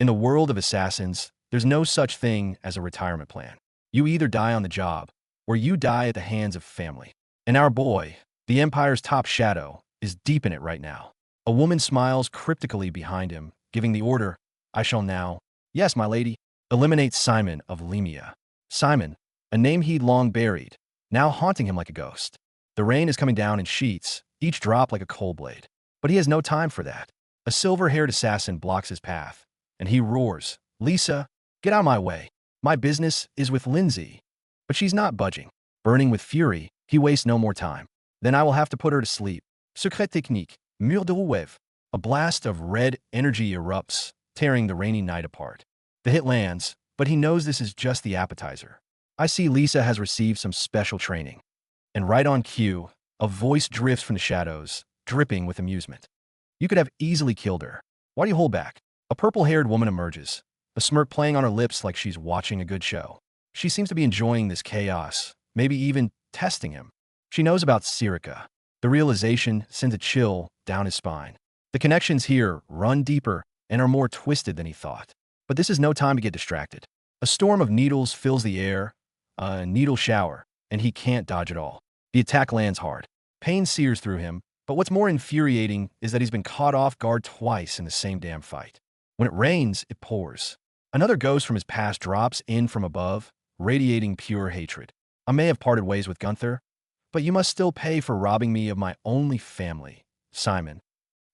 In the world of assassins, there's no such thing as a retirement plan. You either die on the job, or you die at the hands of family. And our boy, the Empire's top shadow, is deep in it right now. A woman smiles cryptically behind him, giving the order, "I shall now, yes, my lady, eliminate Simon of Lemia." Simon, a name he'd long buried, now haunting him like a ghost. The rain is coming down in sheets, each drop like a cold blade. But he has no time for that. A silver-haired assassin blocks his path, and he roars, "Lisa, get out of my way. My business is with Lindsay." But she's not budging. Burning with fury, he wastes no more time. "Then I will have to put her to sleep." Secret technique, mur de rouève. A blast of red energy erupts, tearing the rainy night apart. The hit lands, but he knows this is just the appetizer. "I see Lisa has received some special training." And right on cue, a voice drifts from the shadows, dripping with amusement. "You could have easily killed her. Why do you hold back?" A purple-haired woman emerges, a smirk playing on her lips like she's watching a good show. She seems to be enjoying this chaos, maybe even testing him. She knows about Sirica. The realization sends a chill down his spine. The connections here run deeper and are more twisted than he thought. But this is no time to get distracted. A storm of needles fills the air, a needle shower, and he can't dodge it all. The attack lands hard. Pain sears through him, but what's more infuriating is that he's been caught off guard twice in the same damn fight. When it rains, it pours. Another ghost from his past drops in from above, radiating pure hatred. "I may have parted ways with Gunther, but you must still pay for robbing me of my only family, Simon."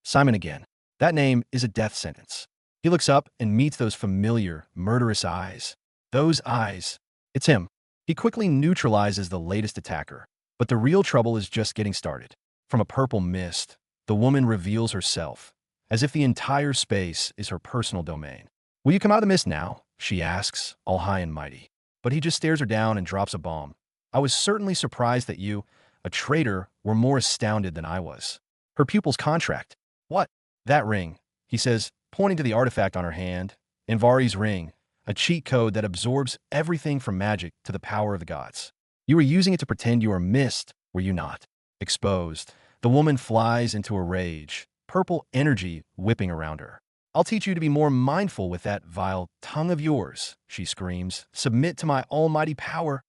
Simon again. That name is a death sentence. He looks up and meets those familiar, murderous eyes. Those eyes. It's him. He quickly neutralizes the latest attacker. But the real trouble is just getting started. From a purple mist, the woman reveals herself, as if the entire space is her personal domain. "Will you come out of the mist now?" she asks, all high and mighty. But he just stares her down and drops a bomb. "I was certainly surprised that you, a traitor, were more astounded than I was." Her pupils contract. "What?" "That ring," he says, pointing to the artifact on her hand. Invari's ring, a cheat code that absorbs everything from magic to the power of the gods. "You were using it to pretend you were mist, were you not?" Exposed, the woman flies into a rage, purple energy whipping around her. "I'll teach you to be more mindful with that vile tongue of yours," she screams. "Submit to my almighty power."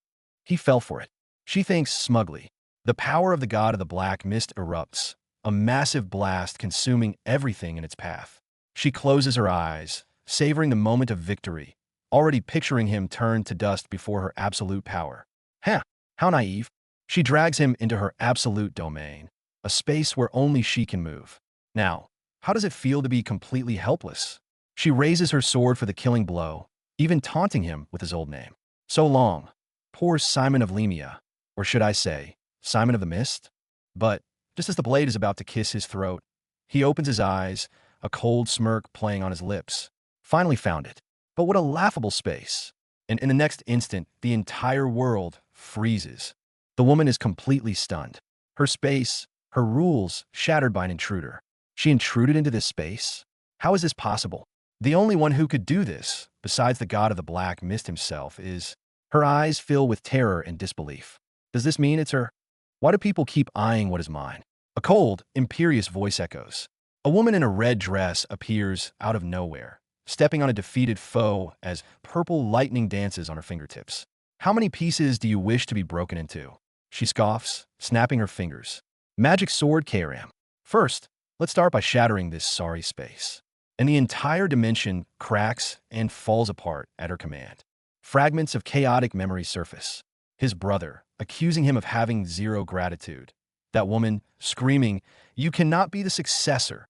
He fell for it. She thinks smugly. The power of the god of the black mist erupts, a massive blast consuming everything in its path. She closes her eyes, savoring the moment of victory, already picturing him turned to dust before her absolute power. How naive. She drags him into her absolute domain, a space where only she can move. Now, how does it feel to be completely helpless? She raises her sword for the killing blow, even taunting him with his old name. "So long, poor Simon of Lemia," or should I say, Simon of the Mist? But, just as the blade is about to kiss his throat, he opens his eyes, a cold smirk playing on his lips. Finally found it. But what a laughable space. And in the next instant, the entire world freezes. The woman is completely stunned. Her space, her rules, shattered by an intruder. She intruded into this space? How is this possible? The only one who could do this, besides the god of the black mist himself, is... Her eyes fill with terror and disbelief. Does this mean it's her? Why do people keep eyeing what is mine? A cold, imperious voice echoes. A woman in a red dress appears out of nowhere, stepping on a defeated foe as purple lightning dances on her fingertips. "How many pieces do you wish to be broken into?" She scoffs, snapping her fingers. "Magic sword KRM. First, let's start by shattering this sorry space." And the entire dimension cracks and falls apart at her command. Fragments of chaotic memory surface. His brother, accusing him of having zero gratitude. That woman, screaming, "You cannot be the successor."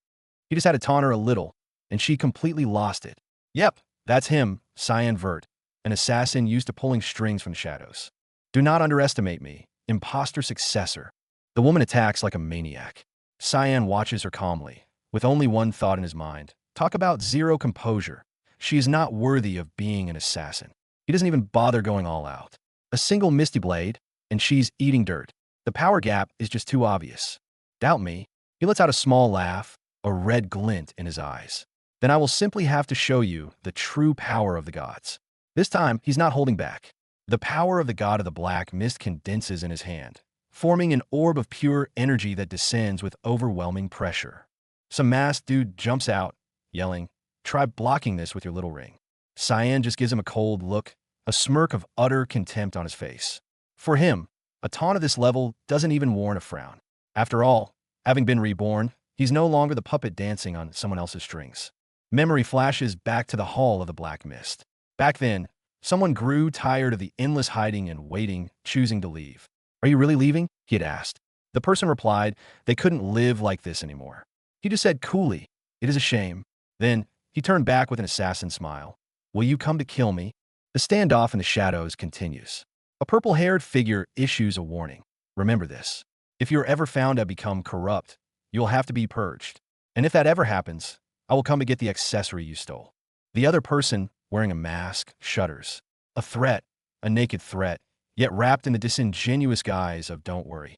He just had to taunt her a little, and she completely lost it. Yep, that's him, Cyan Vert, an assassin used to pulling strings from the shadows. "Do not underestimate me, imposter successor." The woman attacks like a maniac. Cyan watches her calmly, with only one thought in his mind. Talk about zero composure. She is not worthy of being an assassin. He doesn't even bother going all out. A single misty blade, and she's eating dirt. The power gap is just too obvious. "Doubt me?" He lets out a small laugh, a red glint in his eyes. "Then I will simply have to show you the true power of the gods." This time, he's not holding back. The power of the god of the black mist condenses in his hand, forming an orb of pure energy that descends with overwhelming pressure. Some masked dude jumps out, yelling, Try blocking this with your little ring. Cyan just gives him a cold look, a smirk of utter contempt on his face. For him, a taunt of this level doesn't even warrant a frown. After all, having been reborn, he's no longer the puppet dancing on someone else's strings. Memory flashes back to the Hall of the Black Mist. Back then, someone grew tired of the endless hiding and waiting, choosing to leave. "Are you really leaving?" he had asked. The person replied they couldn't live like this anymore. He just said coolly, "It is a shame." Then, he turned back with an assassin smile. "Will you come to kill me?" The standoff in the shadows continues. A purple-haired figure issues a warning. "Remember this. If you're ever found to have become corrupt, you'll have to be purged. And if that ever happens, I will come to get the accessory you stole." The other person, wearing a mask, shudders. A threat, a naked threat, yet wrapped in the disingenuous guise of "don't worry."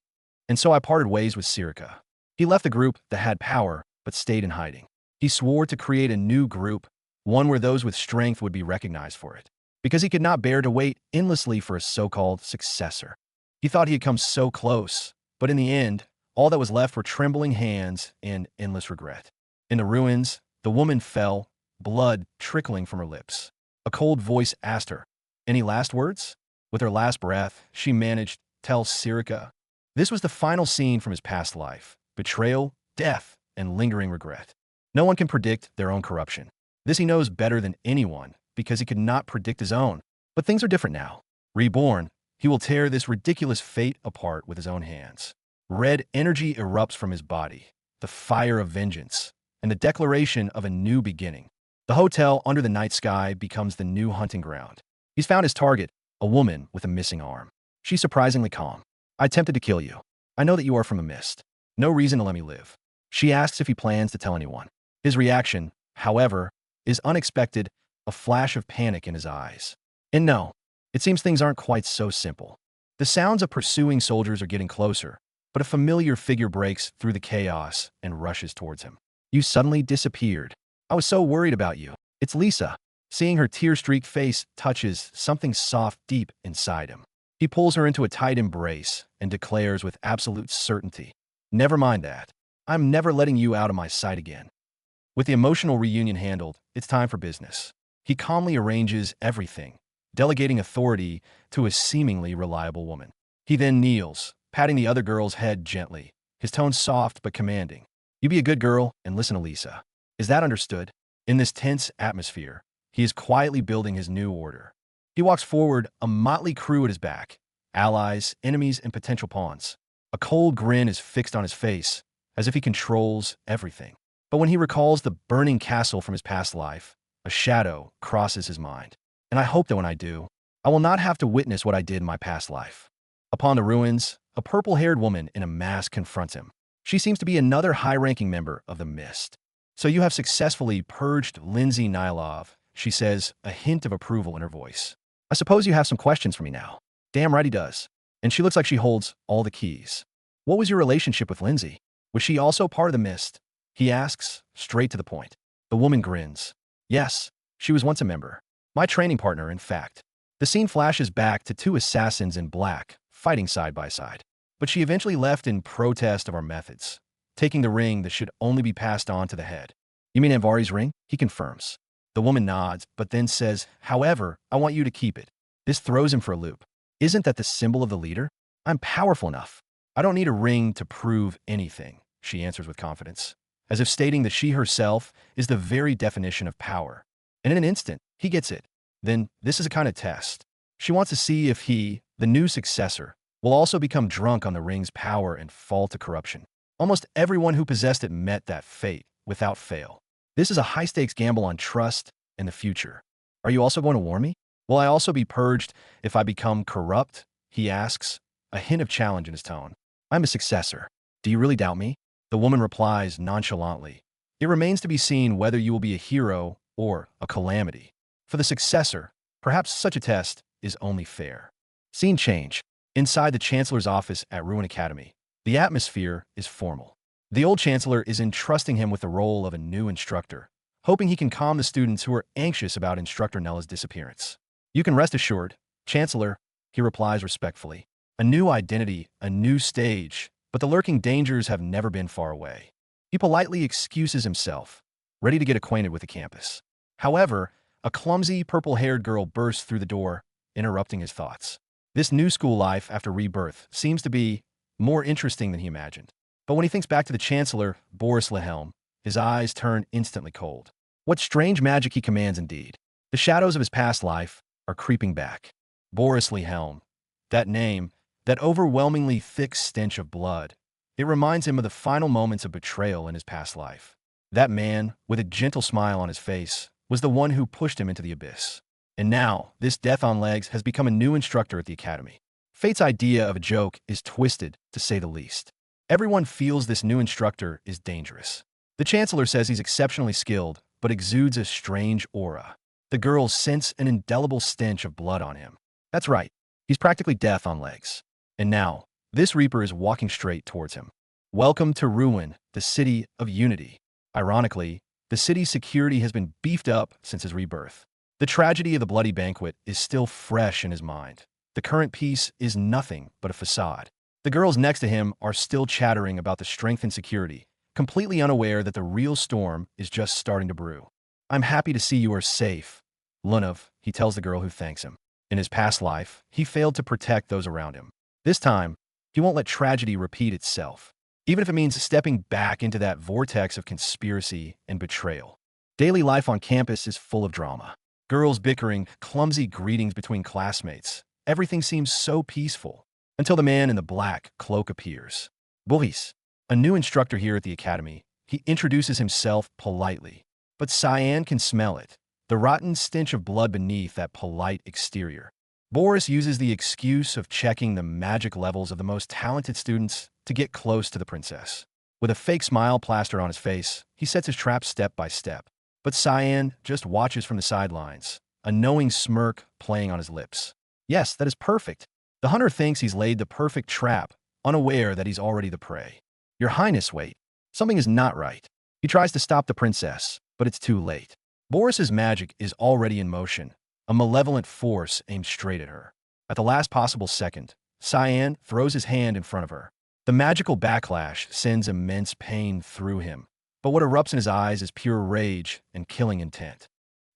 And so I parted ways with Sirika. He left the group that had power, but stayed in hiding. He swore to create a new group, one where those with strength would be recognized for it, because he could not bear to wait endlessly for a so-called successor. He thought he had come so close, but in the end, all that was left were trembling hands and endless regret. In the ruins, the woman fell, blood trickling from her lips. A cold voice asked her, "Any last words?" With her last breath, she managed, "Tell Sirika." This was the final scene from his past life: betrayal, death, and lingering regret. No one can predict their own corruption. This he knows better than anyone, because he could not predict his own. But things are different now. Reborn, he will tear this ridiculous fate apart with his own hands. Red energy erupts from his body, the fire of vengeance, and the declaration of a new beginning. The hotel under the night sky becomes the new hunting ground. He's found his target, a woman with a missing arm. She's surprisingly calm. "I attempted to kill you. I know that you are from a mist. No reason to let me live." She asks if he plans to tell anyone. His reaction, however, is unexpected, a flash of panic in his eyes. And no, it seems things aren't quite so simple. The sounds of pursuing soldiers are getting closer, but a familiar figure breaks through the chaos and rushes towards him. "You suddenly disappeared. I was so worried about you. It's Lisa." Seeing her tear-streaked face touches something soft deep inside him. He pulls her into a tight embrace and declares with absolute certainty, "Never mind that. I'm never letting you out of my sight again." With the emotional reunion handled, it's time for business. He calmly arranges everything, delegating authority to a seemingly reliable woman. He then kneels, patting the other girl's head gently, his tone soft but commanding. "You be a good girl and listen to Lisa. Is that understood?" In this tense atmosphere, he is quietly building his new order. He walks forward, a motley crew at his back, allies, enemies, and potential pawns. A cold grin is fixed on his face, as if he controls everything. But when he recalls the burning castle from his past life, a shadow crosses his mind. "And I hope that when I do, I will not have to witness what I did in my past life." Upon the ruins, a purple-haired woman in a mask confronts him. She seems to be another high-ranking member of the Mist. "So you have successfully purged Lindsay Nylov," she says, a hint of approval in her voice. "I suppose you have some questions for me now." "Damn right he does." And she looks like she holds all the keys. "What was your relationship with Lindsay? Was she also part of the Mist?" he asks, straight to the point. The woman grins. "Yes, she was once a member. My training partner, in fact." The scene flashes back to two assassins in black, fighting side by side. "But she eventually left in protest of our methods, taking the ring that should only be passed on to the head." "You mean Anvari's ring?" he confirms. The woman nods, but then says, "However, I want you to keep it." This throws him for a loop. "Isn't that the symbol of the leader? I'm powerful enough. I don't need a ring to prove anything," she answers with confidence, as if stating that she herself is the very definition of power. And in an instant, he gets it. Then, this is a kind of test. She wants to see if he, the new successor, will also become drunk on the ring's power and fall to corruption. Almost everyone who possessed it met that fate, without fail. This is a high-stakes gamble on trust and the future. "Are you also going to warn me? Will I also be purged if I become corrupt?" he asks, a hint of challenge in his tone. "I'm a successor. Do you really doubt me?" The woman replies nonchalantly. "It remains to be seen whether you will be a hero or a calamity. For the successor, perhaps such a test is only fair." Scene change. Inside the Chancellor's office at Ruin Academy, the atmosphere is formal. The old Chancellor is entrusting him with the role of a new instructor, hoping he can calm the students who are anxious about Instructor Nella's disappearance. "You can rest assured, Chancellor," he replies respectfully. A new identity, a new stage, but the lurking dangers have never been far away. He politely excuses himself, ready to get acquainted with the campus. However, a clumsy, purple-haired girl bursts through the door, interrupting his thoughts. This new school life after rebirth seems to be more interesting than he imagined. But when he thinks back to the Chancellor, Boris Wilhelm, his eyes turn instantly cold. What strange magic he commands indeed. The shadows of his past life are creeping back. Boris Wilhelm, that name, that overwhelmingly thick stench of blood, it reminds him of the final moments of betrayal in his past life. That man, with a gentle smile on his face, was the one who pushed him into the abyss. And now, this death on legs has become a new instructor at the academy. Fate's idea of a joke is twisted, to say the least. Everyone feels this new instructor is dangerous. The Chancellor says he's exceptionally skilled, but exudes a strange aura. The girls sense an indelible stench of blood on him. That's right, he's practically death on legs. And now, this Reaper is walking straight towards him. Welcome to Ruin, the city of unity. Ironically, the city's security has been beefed up since his rebirth. The tragedy of the bloody banquet is still fresh in his mind. The current peace is nothing but a facade. The girls next to him are still chattering about the strength and security, completely unaware that the real storm is just starting to brew. I'm happy to see you are safe, Lunov, he tells the girl who thanks him. In his past life, he failed to protect those around him. This time, he won't let tragedy repeat itself, even if it means stepping back into that vortex of conspiracy and betrayal. Daily life on campus is full of drama. Girls bickering, clumsy greetings between classmates. Everything seems so peaceful, until the man in the black cloak appears. Boris, a new instructor here at the academy, he introduces himself politely. But Cyan can smell it, the rotten stench of blood beneath that polite exterior. Boris uses the excuse of checking the magic levels of the most talented students to get close to the princess. With a fake smile plastered on his face, he sets his trap step by step. But Cyan just watches from the sidelines, a knowing smirk playing on his lips. Yes, that is perfect. The hunter thinks he's laid the perfect trap, unaware that he's already the prey. Your Highness, wait. Something is not right. He tries to stop the princess, but it's too late. Boris's magic is already in motion, a malevolent force aimed straight at her. At the last possible second, Cyan throws his hand in front of her. The magical backlash sends immense pain through him. But what erupts in his eyes is pure rage and killing intent.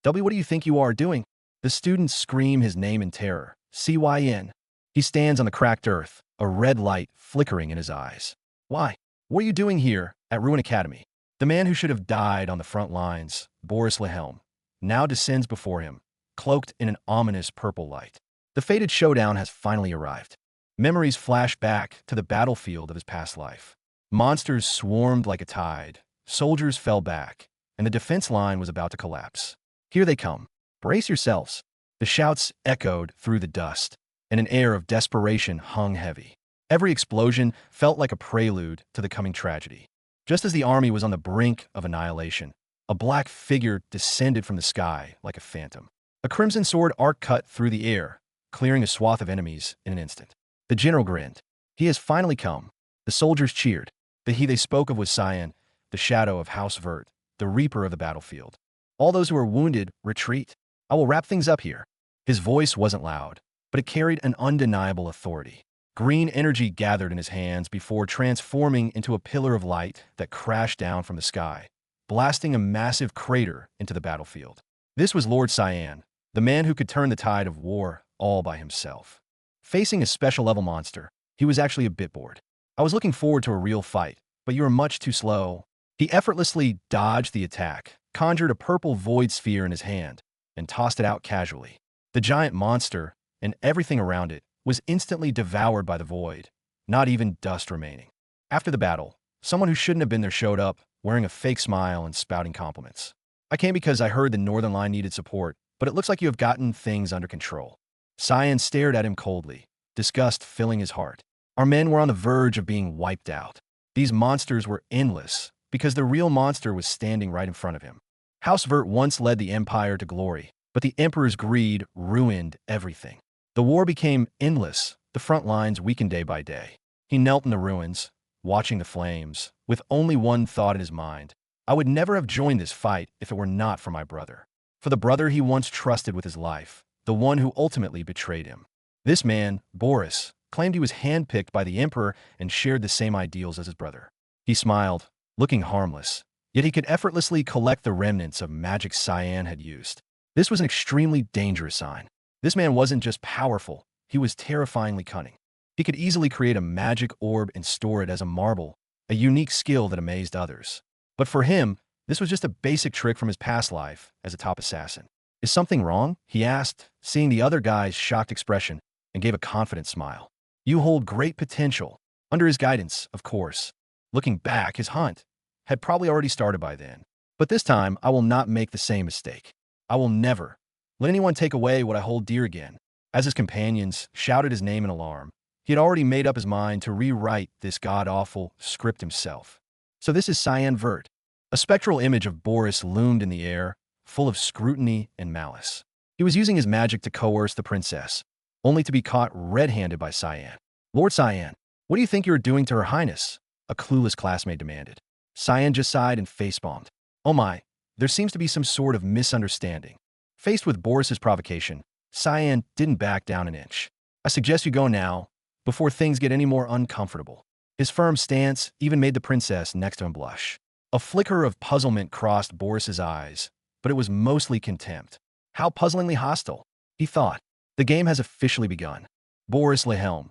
W, what do you think you are doing? The students scream his name in terror. Cyn. He stands on the cracked earth, a red light flickering in his eyes. Why? What are you doing here at Ruin Academy? The man who should have died on the front lines, Boris Wilhelm, now descends before him, cloaked in an ominous purple light. The fated showdown has finally arrived. Memories flash back to the battlefield of his past life. Monsters swarmed like a tide. Soldiers fell back, and the defense line was about to collapse. Here they come. Brace yourselves. The shouts echoed through the dust, and an air of desperation hung heavy. Every explosion felt like a prelude to the coming tragedy. Just as the army was on the brink of annihilation, a black figure descended from the sky like a phantom. A crimson sword arc cut through the air, clearing a swath of enemies in an instant. The general grinned. He has finally come. The soldiers cheered. The he they spoke of was Cyan, the shadow of House Vert, the reaper of the battlefield. All those who are wounded, retreat. I will wrap things up here. His voice wasn't loud, but it carried an undeniable authority. Green energy gathered in his hands before transforming into a pillar of light that crashed down from the sky, blasting a massive crater into the battlefield. This was Lord Cyan, the man who could turn the tide of war all by himself. Facing a special-level monster, he was actually a bit bored. I was looking forward to a real fight, but you were much too slow. He effortlessly dodged the attack, conjured a purple void sphere in his hand, and tossed it out casually. The giant monster, and everything around it, was instantly devoured by the void, not even dust remaining. After the battle, someone who shouldn't have been there showed up, wearing a fake smile and spouting compliments. I came because I heard the Northern Line needed support, but it looks like you have gotten things under control. Cyan stared at him coldly, disgust filling his heart. Our men were on the verge of being wiped out. These monsters were endless, because the real monster was standing right in front of him. House Vert once led the Empire to glory, but the Emperor's greed ruined everything. The war became endless, the front lines weakened day by day. He knelt in the ruins, watching the flames, with only one thought in his mind. I would never have joined this fight if it were not for my brother. For the brother he once trusted with his life, the one who ultimately betrayed him. This man, Boris, claimed he was handpicked by the Emperor and shared the same ideals as his brother. He smiled, looking harmless, Yet he could effortlessly collect the remnants of magic Cyan had used. This was an extremely dangerous sign. This man wasn't just powerful, he was terrifyingly cunning. He could easily create a magic orb and store it as a marble, a unique skill that amazed others. But for him, this was just a basic trick from his past life as a top assassin. Is something wrong? He asked, seeing the other guy's shocked expression, and gave a confident smile. You hold great potential. Under his guidance, of course. Looking back, his hunt had probably already started by then. But this time, I will not make the same mistake. I will never let anyone take away what I hold dear again. As his companions shouted his name in alarm, he had already made up his mind to rewrite this god-awful script himself. So this is Cyan Vert. A spectral image of Boris loomed in the air, full of scrutiny and malice. He was using his magic to coerce the princess, only to be caught red-handed by Cyan. Lord Cyan, what do you think you are doing to Her Highness? A clueless classmate demanded. Cyan just sighed and face-palmed. Oh my, there seems to be some sort of misunderstanding. Faced with Boris's provocation, Cyan didn't back down an inch. I suggest you go now, before things get any more uncomfortable. His firm stance even made the princess next to him blush. A flicker of puzzlement crossed Boris's eyes, but it was mostly contempt. How puzzlingly hostile, he thought. The game has officially begun. Boris Lehelm,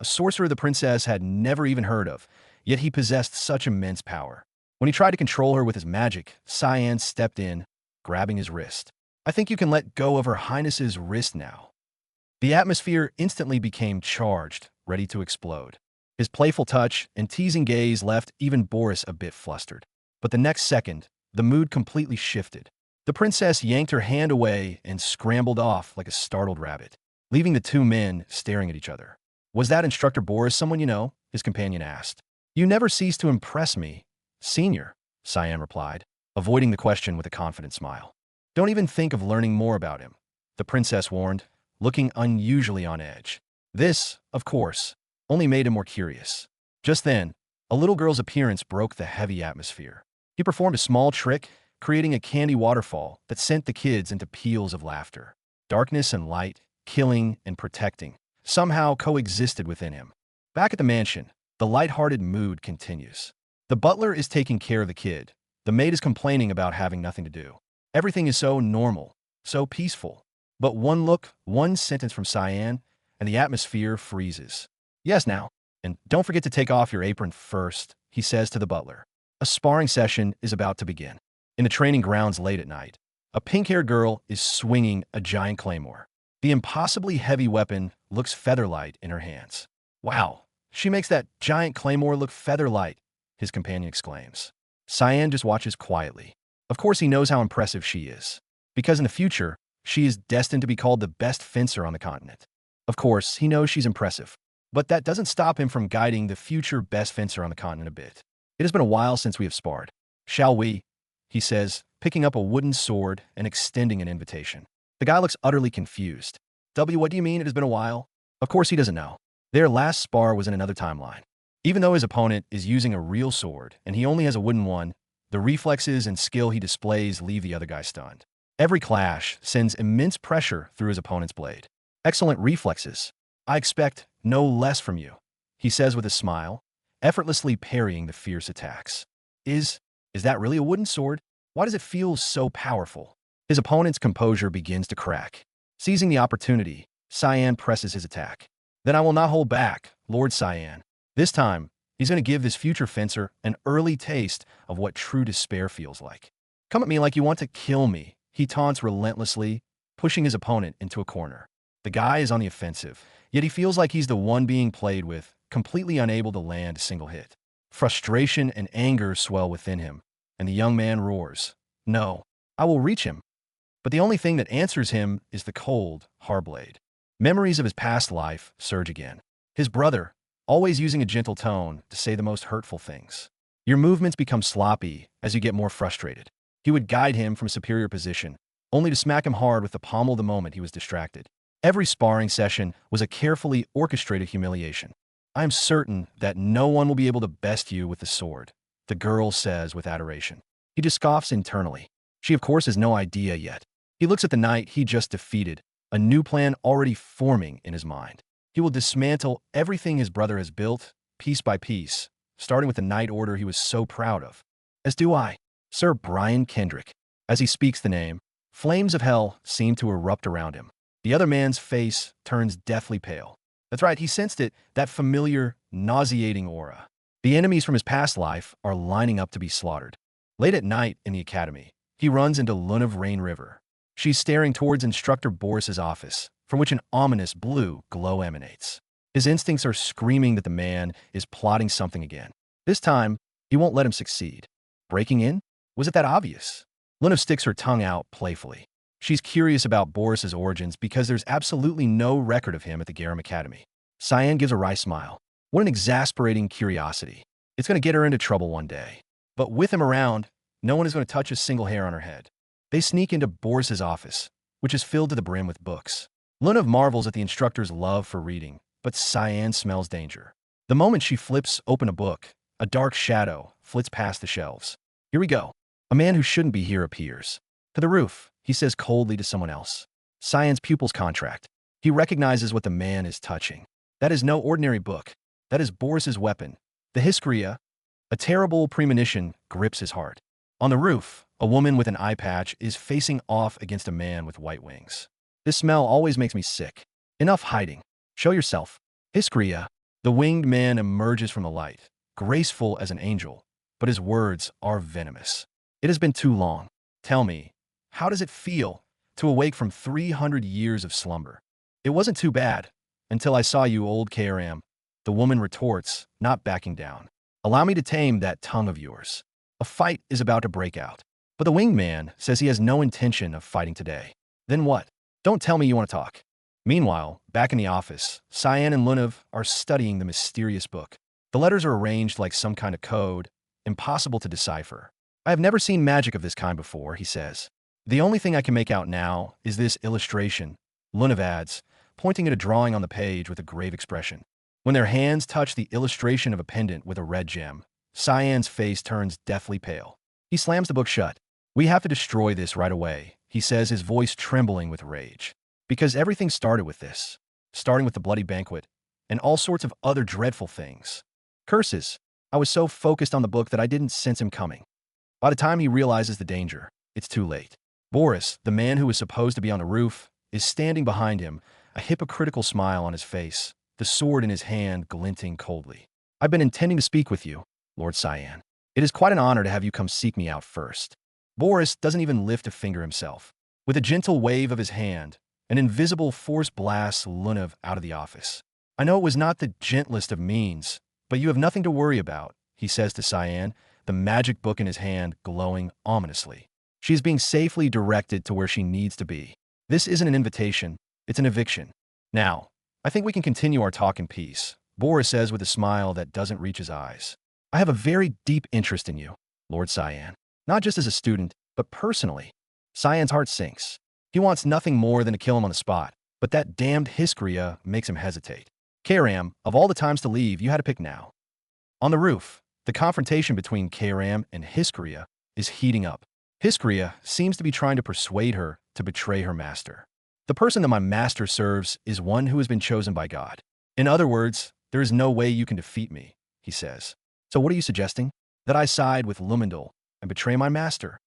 a sorcerer the princess had never even heard of, yet he possessed such immense power. When he tried to control her with his magic, Cyan stepped in, grabbing his wrist. I think you can let go of Her Highness's wrist now. The atmosphere instantly became charged, ready to explode. His playful touch and teasing gaze left even Boris a bit flustered. But the next second, the mood completely shifted. The princess yanked her hand away and scrambled off like a startled rabbit, leaving the two men staring at each other. Was that Instructor Boris someone you know? His companion asked. You never cease to impress me, Senior, Cyan replied, avoiding the question with a confident smile. Don't even think of learning more about him, the princess warned, looking unusually on edge. This, of course, only made him more curious. Just then, a little girl's appearance broke the heavy atmosphere. He performed a small trick, creating a candy waterfall that sent the kids into peals of laughter. Darkness and light, killing and protecting, somehow coexisted within him. Back at the mansion, the light-hearted mood continues. The butler is taking care of the kid. The maid is complaining about having nothing to do. Everything is so normal, so peaceful. But one look, one sentence from Cyan, and the atmosphere freezes. Yes, now. And don't forget to take off your apron first, he says to the butler. A sparring session is about to begin. In the training grounds late at night, a pink-haired girl is swinging a giant claymore. The impossibly heavy weapon looks feather-light in her hands. Wow, she makes that giant claymore look feather-light, his companion exclaims. Cyan just watches quietly. Of course he knows how impressive she is, because in the future, she is destined to be called the best fencer on the continent. Of course, he knows she's impressive, but that doesn't stop him from guiding the future best fencer on the continent a bit. It has been a while since we have sparred. Shall we? He says, picking up a wooden sword and extending an invitation. The guy looks utterly confused. What do you mean it has been a while? Of course he doesn't know. Their last spar was in another timeline. Even though his opponent is using a real sword and he only has a wooden one, the reflexes and skill he displays leave the other guy stunned. Every clash sends immense pressure through his opponent's blade. Excellent reflexes. I expect no less from you, he says with a smile, effortlessly parrying the fierce attacks. Is that really a wooden sword? Why does it feel so powerful? His opponent's composure begins to crack. Seizing the opportunity, Cyan presses his attack. Then I will not hold back, Lord Cyan. This time, he's going to give this future fencer an early taste of what true despair feels like. Come at me like you want to kill me, he taunts relentlessly, pushing his opponent into a corner. The guy is on the offensive, yet he feels like he's the one being played with, completely unable to land a single hit. Frustration and anger swell within him, and the young man roars, No, I will reach him. But the only thing that answers him is the cold, hard blade. Memories of his past life surge again. His brother, always using a gentle tone to say the most hurtful things. Your movements become sloppy as you get more frustrated. He would guide him from a superior position, only to smack him hard with the pommel the moment he was distracted. Every sparring session was a carefully orchestrated humiliation. I am certain that no one will be able to best you with the sword, the girl says with adoration. He just scoffs internally. She, of course, has no idea yet. He looks at the knight he just defeated, a new plan already forming in his mind. He will dismantle everything his brother has built, piece by piece, starting with the knight order he was so proud of. As do I. Sir Brian Kendrick. As he speaks the name, flames of hell seem to erupt around him. The other man's face turns deathly pale. That's right, he sensed it, that familiar, nauseating aura. The enemies from his past life are lining up to be slaughtered. Late at night in the academy, he runs into Lunav Rain River. She's staring towards Instructor Boris's office, from which an ominous blue glow emanates. His instincts are screaming that the man is plotting something again. This time, he won't let him succeed. Breaking in? Was it that obvious? Lunav sticks her tongue out playfully. She's curious about Boris's origins because there's absolutely no record of him at the Garam Academy. Cyan gives a wry smile. What an exasperating curiosity. It's going to get her into trouble one day. But with him around, no one is going to touch a single hair on her head. They sneak into Boris's office, which is filled to the brim with books. Lunav marvels at the instructor's love for reading, but Cyan smells danger. The moment she flips open a book, a dark shadow flits past the shelves. Here we go. A man who shouldn't be here appears. To the roof, he says coldly to someone else. Cyan's pupils contract. He recognizes what the man is touching. That is no ordinary book. That is Boris's weapon. The Hiskria. A terrible premonition grips his heart. On the roof, a woman with an eye patch is facing off against a man with white wings. This smell always makes me sick. Enough hiding. Show yourself. Hiskria. The winged man emerges from the light, graceful as an angel, but his words are venomous. It has been too long. Tell me, how does it feel to awake from 300 years of slumber? It wasn't too bad, until I saw you, old KRM. The woman retorts, not backing down. Allow me to tame that tongue of yours. A fight is about to break out. But the winged man says he has no intention of fighting today. Then what? Don't tell me you want to talk. Meanwhile, back in the office, Cyan and Lunav are studying the mysterious book. The letters are arranged like some kind of code, impossible to decipher. I have never seen magic of this kind before, he says. The only thing I can make out now is this illustration, Lunav adds, pointing at a drawing on the page with a grave expression. When their hands touch the illustration of a pendant with a red gem, Cyan's face turns deathly pale. He slams the book shut. We have to destroy this right away, he says, his voice trembling with rage. Because everything started with this, starting with the bloody banquet, and all sorts of other dreadful things. Curses. I was so focused on the book that I didn't sense him coming. By the time he realizes the danger, it's too late. Boris, the man who was supposed to be on the roof, is standing behind him, a hypocritical smile on his face, the sword in his hand glinting coldly. I've been intending to speak with you, Lord Cyan. It is quite an honor to have you come seek me out first. Boris doesn't even lift a finger himself. With a gentle wave of his hand, an invisible force blasts Lunav out of the office. I know it was not the gentlest of means, but you have nothing to worry about, he says to Cyan, the magic book in his hand glowing ominously. She is being safely directed to where she needs to be. This isn't an invitation, it's an eviction. Now, I think we can continue our talk in peace, Boris says with a smile that doesn't reach his eyes. I have a very deep interest in you, Lord Cyan. Not just as a student, but personally. Cyan's heart sinks. He wants nothing more than to kill him on the spot, but that damned Hiskria makes him hesitate. Kairam, of all the times to leave, you had to pick now. On the roof, the confrontation between Kairam and Hiskria is heating up. Hiskria seems to be trying to persuade her to betray her master. The person that my master serves is one who has been chosen by God. In other words, there is no way you can defeat me, he says. So what are you suggesting? That I side with Lumendal and betray my master?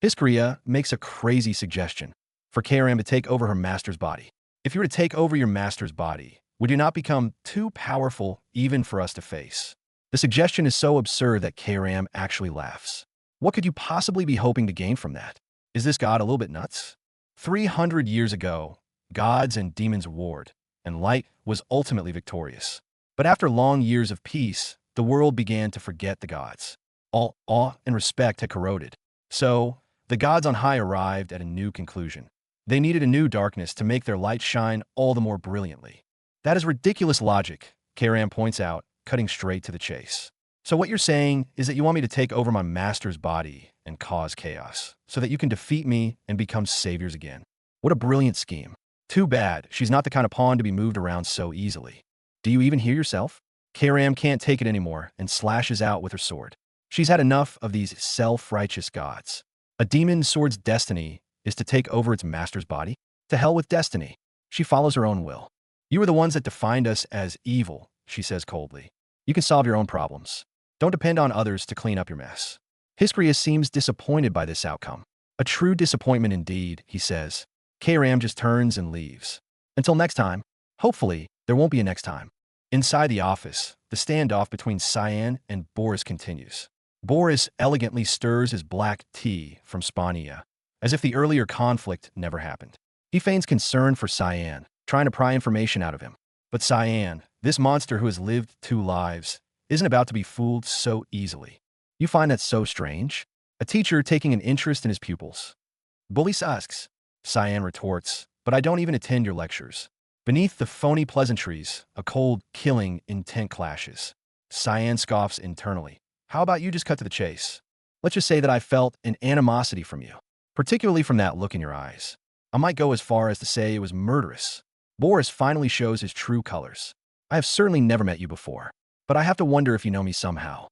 Hiskria makes a crazy suggestion for Kairam to take over her master's body. If you were to take over your master's body, would you not become too powerful even for us to face? The suggestion is so absurd that Kairam actually laughs. What could you possibly be hoping to gain from that? Is this god a little bit nuts? 300 years ago, gods and demons warred, and light was ultimately victorious. But after long years of peace, the world began to forget the gods. All awe and respect had corroded. So, the gods on high arrived at a new conclusion. They needed a new darkness to make their light shine all the more brilliantly. That is ridiculous logic, Kairam points out, cutting straight to the chase. So what you're saying is that you want me to take over my master's body and cause chaos, so that you can defeat me and become saviors again. What a brilliant scheme. Too bad she's not the kind of pawn to be moved around so easily. Do you even hear yourself? Kairam can't take it anymore and slashes out with her sword. She's had enough of these self-righteous gods. A demon's sword's destiny is to take over its master's body? To hell with destiny. She follows her own will. You are the ones that defined us as evil, she says coldly. You can solve your own problems. Don't depend on others to clean up your mess. Hiskria seems disappointed by this outcome. A true disappointment indeed, he says. Kram just turns and leaves. Until next time. Hopefully, there won't be a next time. Inside the office, the standoff between Cyan and Boris continues. Boris elegantly stirs his black tea from Spania, as if the earlier conflict never happened. He feigns concern for Cyan, trying to pry information out of him. But Cyan, this monster who has lived 2 lives, isn't about to be fooled so easily. You find that so strange? A teacher taking an interest in his pupils. Boris asks. Cyan retorts, but I don't even attend your lectures. Beneath the phony pleasantries, a cold, killing intent clashes. Cyan scoffs internally. How about you just cut to the chase? Let's just say that I felt an animosity from you, particularly from that look in your eyes. I might go as far as to say it was murderous. Boris finally shows his true colors. I have certainly never met you before, but I have to wonder if you know me somehow.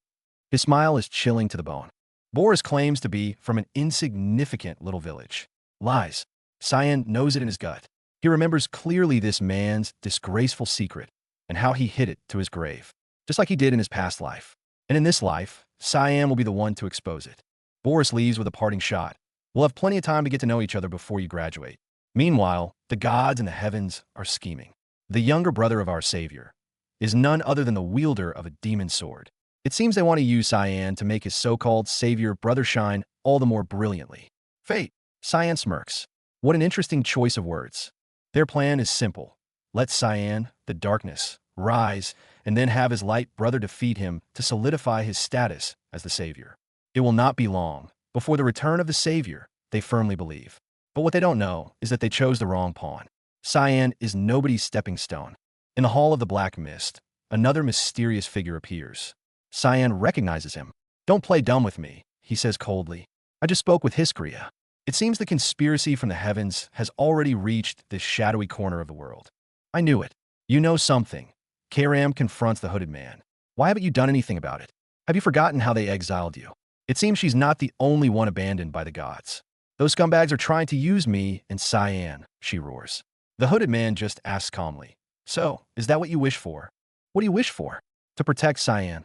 His smile is chilling to the bone. Boris claims to be from an insignificant little village. Lies. Cyan knows it in his gut. He remembers clearly this man's disgraceful secret and how he hid it to his grave, just like he did in his past life. And in this life, Cyan will be the one to expose it. Boris leaves with a parting shot. We'll have plenty of time to get to know each other before you graduate. Meanwhile, the gods in the heavens are scheming. The younger brother of our savior is none other than the wielder of a demon sword. It seems they want to use Cyan to make his so-called savior brother shine all the more brilliantly. Fate. Cyan smirks. What an interesting choice of words. Their plan is simple. Let Cyan, the darkness, rise, and then have his light brother defeat him to solidify his status as the savior. It will not be long before the return of the savior, they firmly believe. But what they don't know is that they chose the wrong pawn. Cyan is nobody's stepping stone. In the Hall of the Black Mist, another mysterious figure appears. Cyan recognizes him. Don't play dumb with me, he says coldly. I just spoke with Hiskria. It seems the conspiracy from the heavens has already reached this shadowy corner of the world. I knew it. You know something. Kram confronts the hooded man. Why haven't you done anything about it? Have you forgotten how they exiled you? It seems she's not the only one abandoned by the gods. Those scumbags are trying to use me and Cyan, she roars. The hooded man just asks calmly. So, is that what you wish for? What do you wish for? To protect Cyan.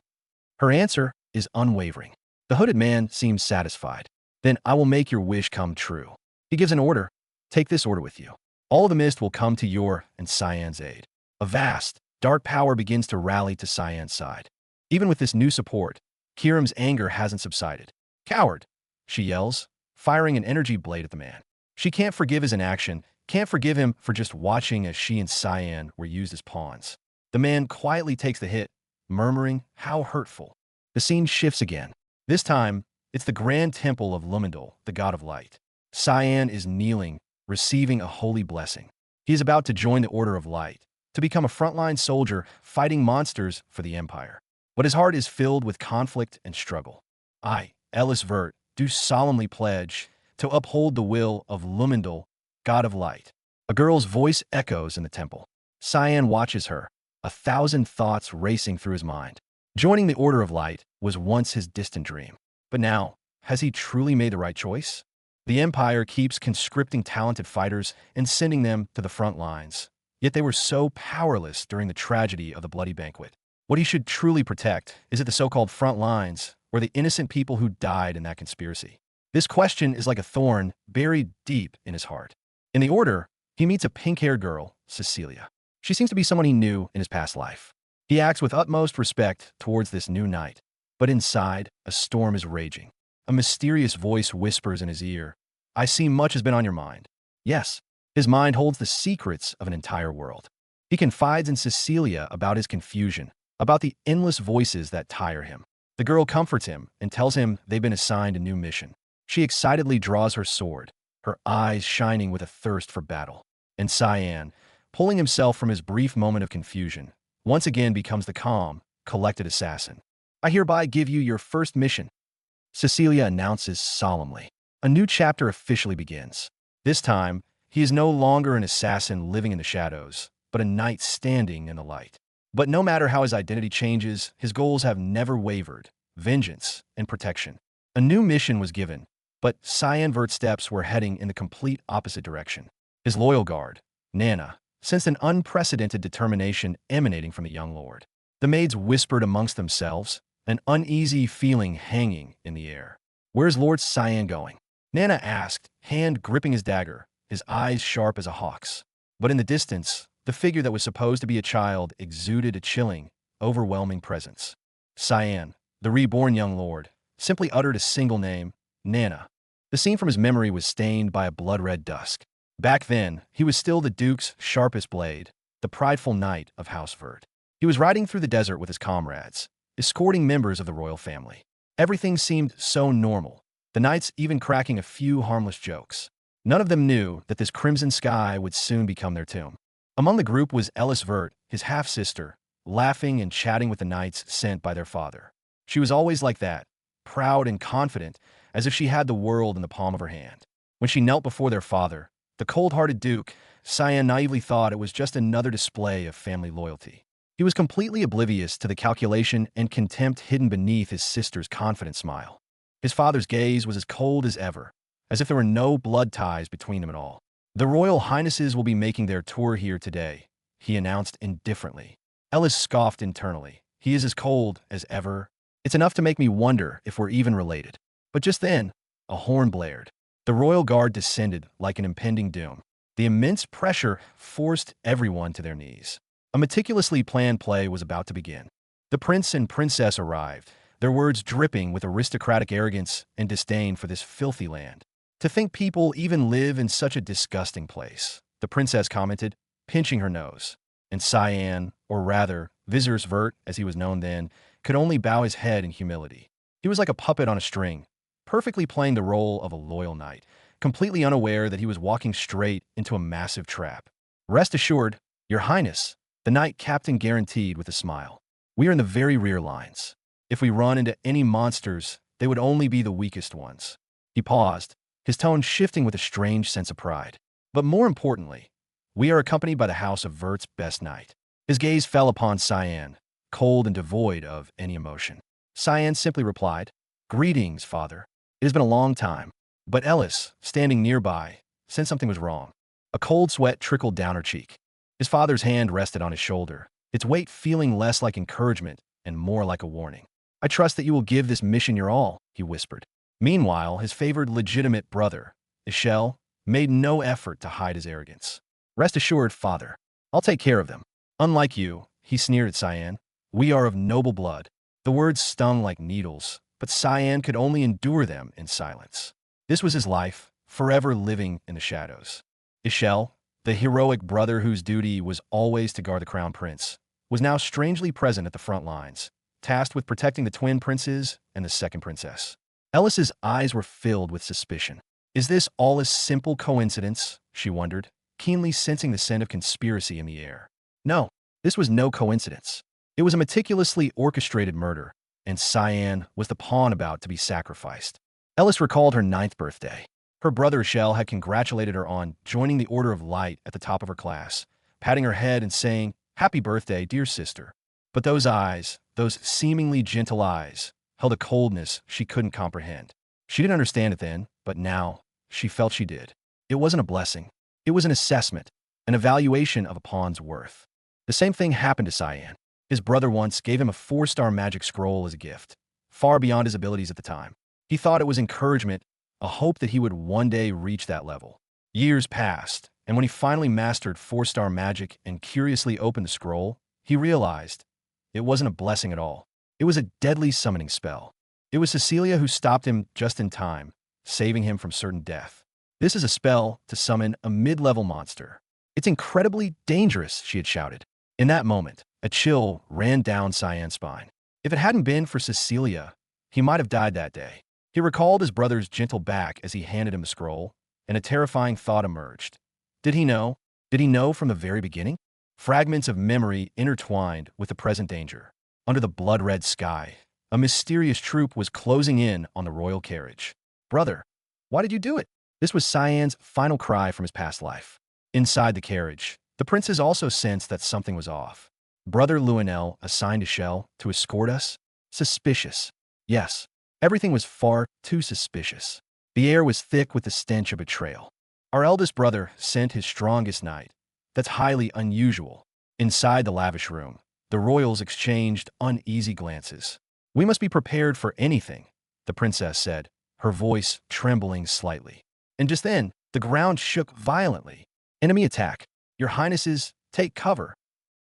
Her answer is unwavering. The hooded man seems satisfied. Then I will make your wish come true. He gives an order. Take this order with you. All of the mist will come to your and Cyan's aid. A vast, dark power begins to rally to Cyan's side. Even with this new support, Kiram's anger hasn't subsided. Coward, she yells, firing an energy blade at the man. She can't forgive his inaction, can't forgive him for just watching as she and Cyan were used as pawns. The man quietly takes the hit, murmuring, how hurtful. The scene shifts again. This time, it's the grand temple of Lumendal, the god of light. Cyan is kneeling, receiving a holy blessing. He is about to join the Order of Light, to become a frontline soldier fighting monsters for the Empire. But his heart is filled with conflict and struggle. I, Cyan Vert, do solemnly pledge to uphold the will of Lumendal, god of light. A girl's voice echoes in the temple. Cyan watches her, 1,000 thoughts racing through his mind. Joining the Order of Light was once his distant dream. But now, has he truly made the right choice? The Empire keeps conscripting talented fighters and sending them to the front lines. Yet they were so powerless during the tragedy of the Bloody Banquet. What he should truly protect is it the so-called front lines or the innocent people who died in that conspiracy? This question is like a thorn buried deep in his heart. In the Order, he meets a pink-haired girl, Cecilia. She seems to be someone he knew in his past life. He acts with utmost respect towards this new knight. But inside, a storm is raging. A mysterious voice whispers in his ear, I see much has been on your mind. Yes, his mind holds the secrets of an entire world. He confides in Cecilia about his confusion, about the endless voices that tire him. The girl comforts him and tells him they've been assigned a new mission. She excitedly draws her sword, her eyes shining with a thirst for battle. And Cyan, pulling himself from his brief moment of confusion, once again becomes the calm, collected assassin. I hereby give you your first mission, Cecilia announces solemnly. A new chapter officially begins. This time, he is no longer an assassin living in the shadows, but a knight standing in the light. But no matter how his identity changes, his goals have never wavered: vengeance and protection. A new mission was given, but Cyan Vert's steps were heading in the complete opposite direction. His loyal guard, Nana, sensed an unprecedented determination emanating from the young lord. The maids whispered amongst themselves, an uneasy feeling hanging in the air. Where's Lord Cyan going? Nana asked, hand gripping his dagger, his eyes sharp as a hawk's. But in the distance, the figure that was supposed to be a child exuded a chilling, overwhelming presence. Cyan, the reborn young lord, simply uttered a single name, Nana. The scene from his memory was stained by a blood-red dusk. Back then, he was still the Duke's sharpest blade, the prideful knight of House Vert. He was riding through the desert with his comrades, escorting members of the royal family. Everything seemed so normal, the knights even cracking a few harmless jokes. None of them knew that this crimson sky would soon become their tomb. Among the group was Illegitimate Vert, his half-sister, laughing and chatting with the knights sent by their father. She was always like that, proud and confident, as if she had the world in the palm of her hand. When she knelt before their father, the cold-hearted Duke, Cyan naively thought it was just another display of family loyalty. He was completely oblivious to the calculation and contempt hidden beneath his sister's confident smile. His father's gaze was as cold as ever, as if there were no blood ties between them at all. The Royal Highnesses will be making their tour here today, he announced indifferently. Ellis scoffed internally. He is as cold as ever. It's enough to make me wonder if we're even related. But just then, a horn blared. The royal guard descended like an impending doom. The immense pressure forced everyone to their knees. A meticulously planned play was about to begin. The prince and princess arrived, their words dripping with aristocratic arrogance and disdain for this filthy land. To think people even live in such a disgusting place, the princess commented, pinching her nose. And Cyan, or rather, Vizier's Vert, as he was known then, could only bow his head in humility. He was like a puppet on a string, perfectly playing the role of a loyal knight, completely unaware that he was walking straight into a massive trap. Rest assured, Your Highness, the knight captain guaranteed with a smile. We are in the very rear lines. If we run into any monsters, they would only be the weakest ones. He paused, his tone shifting with a strange sense of pride. But more importantly, we are accompanied by the House of Vert's best knight. His gaze fell upon Cyan, cold and devoid of any emotion. Cyan simply replied, Greetings, father. It has been a long time. But Ellis, standing nearby, sensed something was wrong. A cold sweat trickled down her cheek. His father's hand rested on his shoulder, its weight feeling less like encouragement and more like a warning. I trust that you will give this mission your all, he whispered. Meanwhile, his favored legitimate brother, Ishel, made no effort to hide his arrogance. Rest assured, father, I'll take care of them. Unlike you, he sneered at Cyan, we are of noble blood. The words stung like needles, but Cyan could only endure them in silence. This was his life, forever living in the shadows. Ishel, the heroic brother whose duty was always to guard the crown prince, was now strangely present at the front lines, tasked with protecting the twin princes and the second princess. Ellis's eyes were filled with suspicion. Is this all a simple coincidence? She wondered, keenly sensing the scent of conspiracy in the air. No, this was no coincidence. It was a meticulously orchestrated murder, and Cyan was the pawn about to be sacrificed. Ellis recalled her 9th birthday. Her brother Ishel had congratulated her on joining the Order of Light at the top of her class, patting her head and saying, Happy birthday, dear sister. But those eyes, those seemingly gentle eyes, held a coldness she couldn't comprehend. She didn't understand it then, but now, she felt she did. It wasn't a blessing. It was an assessment, an evaluation of a pawn's worth. The same thing happened to Cyan. His brother once gave him a 4-star magic scroll as a gift, far beyond his abilities at the time. He thought it was encouragement, a hope that he would one day reach that level. Years passed, and when he finally mastered 4-star magic and curiously opened the scroll, he realized it wasn't a blessing at all. It was a deadly summoning spell. It was Cecilia who stopped him just in time, saving him from certain death. This is a spell to summon a mid-level monster. It's incredibly dangerous, she had shouted. In that moment, a chill ran down Cyan's spine. If it hadn't been for Cecilia, he might have died that day. He recalled his brother's gentle back as he handed him the scroll, and a terrifying thought emerged. Did he know? Did he know from the very beginning? Fragments of memory intertwined with the present danger. Under the blood-red sky, a mysterious troop was closing in on the royal carriage. Brother, why did you do it? This was Cyan's final cry from his past life. Inside the carriage, the princes also sensed that something was off. Brother Luenel assigned Ishel to escort us? Suspicious. Yes, everything was far too suspicious. The air was thick with the stench of betrayal. Our eldest brother sent his strongest knight. That's highly unusual. Inside the lavish room, the royals exchanged uneasy glances. We must be prepared for anything, the princess said, her voice trembling slightly. And just then, the ground shook violently. Enemy attack. Your Highnesses, take cover.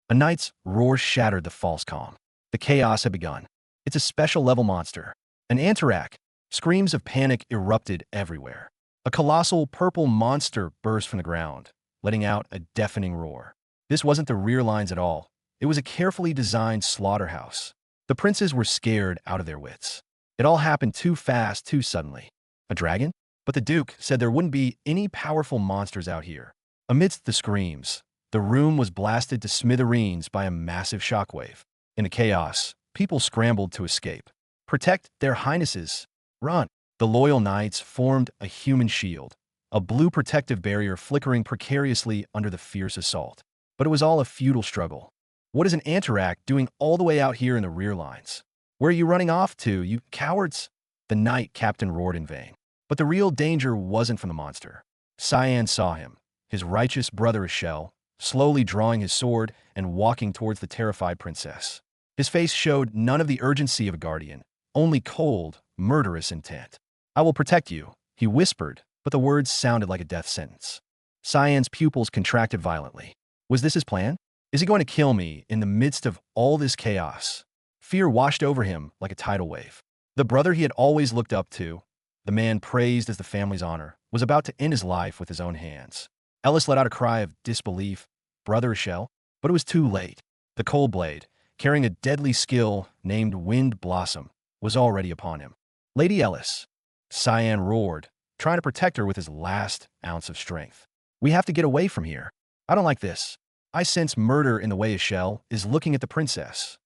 A knight's roar shattered the false calm. The chaos had begun. It's a special level monster. An Antarak. Screams of panic erupted everywhere. A colossal purple monster burst from the ground, letting out a deafening roar. This wasn't the rear lines at all. It was a carefully designed slaughterhouse. The princes were scared out of their wits. It all happened too fast, too suddenly. A dragon? But the Duke said there wouldn't be any powerful monsters out here. Amidst the screams, the room was blasted to smithereens by a massive shockwave. In the chaos, people scrambled to escape. Protect their Highnesses. Run. The loyal knights formed a human shield, a blue protective barrier flickering precariously under the fierce assault. But it was all a futile struggle. What is an Antarak doing all the way out here in the rear lines? Where are you running off to, you cowards? The knight captain roared in vain. But the real danger wasn't from the monster. Cyan saw him, his righteous brother Ishel, slowly drawing his sword and walking towards the terrified princess. His face showed none of the urgency of a guardian, only cold, murderous intent. I will protect you, he whispered, but the words sounded like a death sentence. Cyan's pupils contracted violently. Was this his plan? Is he going to kill me in the midst of all this chaos? Fear washed over him like a tidal wave. The brother he had always looked up to, the man praised as the family's honor, was about to end his life with his own hands. Ellis let out a cry of disbelief. Brother Ishel? But it was too late. The cold blade, carrying a deadly skill named Wind Blossom, was already upon him. Lady Ellis, Cyan roared, trying to protect her with his last ounce of strength. We have to get away from here. I don't like this. I sense murder in the way Ishel is looking at the princess.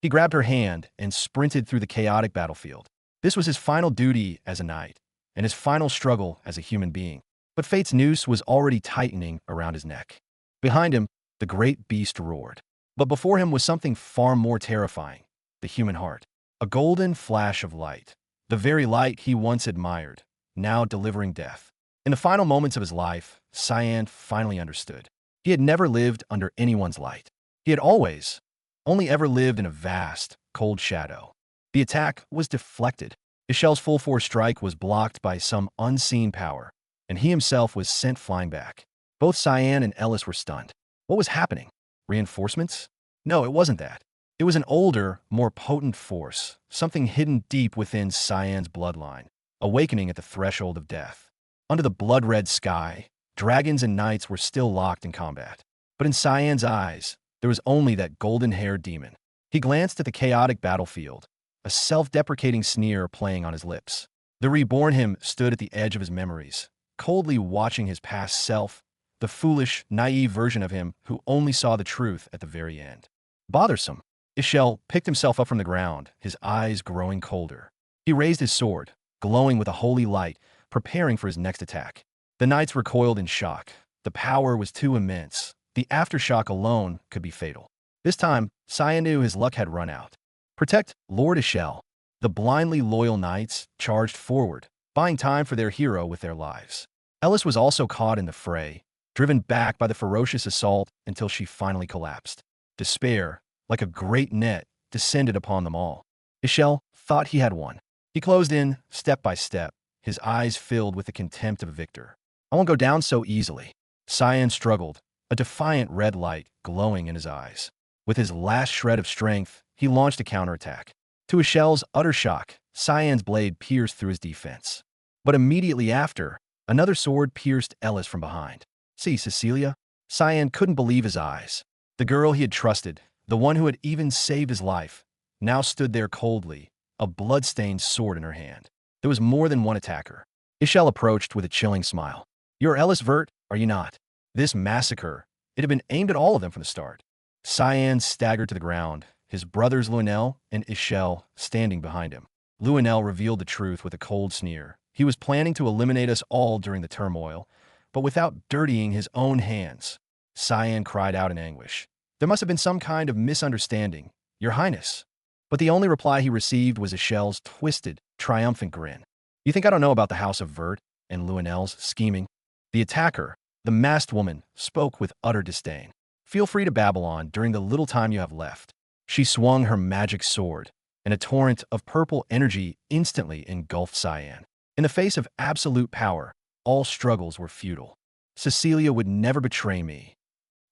He grabbed her hand and sprinted through the chaotic battlefield. This was his final duty as a knight, and his final struggle as a human being. But fate's noose was already tightening around his neck. Behind him, the great beast roared. But before him was something far more terrifying, the human heart. A golden flash of light, the very light he once admired, now delivering death. In the final moments of his life, Cyan finally understood. He had never lived under anyone's light. He had only ever lived in a vast, cold shadow. The attack was deflected. Ishel's full-force strike was blocked by some unseen power, and he himself was sent flying back. Both Cyan and Ellis were stunned. What was happening? Reinforcements? No, it wasn't that. It was an older, more potent force, something hidden deep within Cyan's bloodline, awakening at the threshold of death. Under the blood-red sky, dragons and knights were still locked in combat. But in Cyan's eyes, there was only that golden-haired demon. He glanced at the chaotic battlefield, a self-deprecating sneer playing on his lips. The reborn him stood at the edge of his memories, coldly watching his past self, the foolish, naive version of him who only saw the truth at the very end. Bothersome. Ishel picked himself up from the ground, his eyes growing colder. He raised his sword, glowing with a holy light, preparing for his next attack. The knights recoiled in shock. The power was too immense. The aftershock alone could be fatal. This time, Cyan knew his luck had run out. Protect Lord Ishel. The blindly loyal knights charged forward, buying time for their hero with their lives. Ellis was also caught in the fray, driven back by the ferocious assault until she finally collapsed. Despair, like a great net, descended upon them all. Ishel thought he had won. He closed in, step by step, his eyes filled with the contempt of a victor. I won't go down so easily. Cyan struggled, a defiant red light glowing in his eyes. With his last shred of strength, he launched a counterattack. To Ishel's utter shock, Cyan's blade pierced through his defense. But immediately after, another sword pierced Ellis from behind. See, Cecilia? Cyan couldn't believe his eyes. The girl he had trusted, the one who had even saved his life, now stood there coldly, a blood-stained sword in her hand. There was more than one attacker. Ishel approached with a chilling smile. You're Ellis Vert, are you not? This massacre, it had been aimed at all of them from the start. Cyan staggered to the ground, his brothers Luenel and Ishel standing behind him. Luenel revealed the truth with a cold sneer. He was planning to eliminate us all during the turmoil, but without dirtying his own hands. Cyan cried out in anguish. There must have been some kind of misunderstanding, Your Highness. But the only reply he received was Ishel's twisted, triumphant grin. You think I don't know about the House of Vert and Luenel's scheming? The attacker, the masked woman, spoke with utter disdain. Feel free to babble on during the little time you have left. She swung her magic sword, and a torrent of purple energy instantly engulfed Cyan. In the face of absolute power, all struggles were futile. Cecilia would never betray me.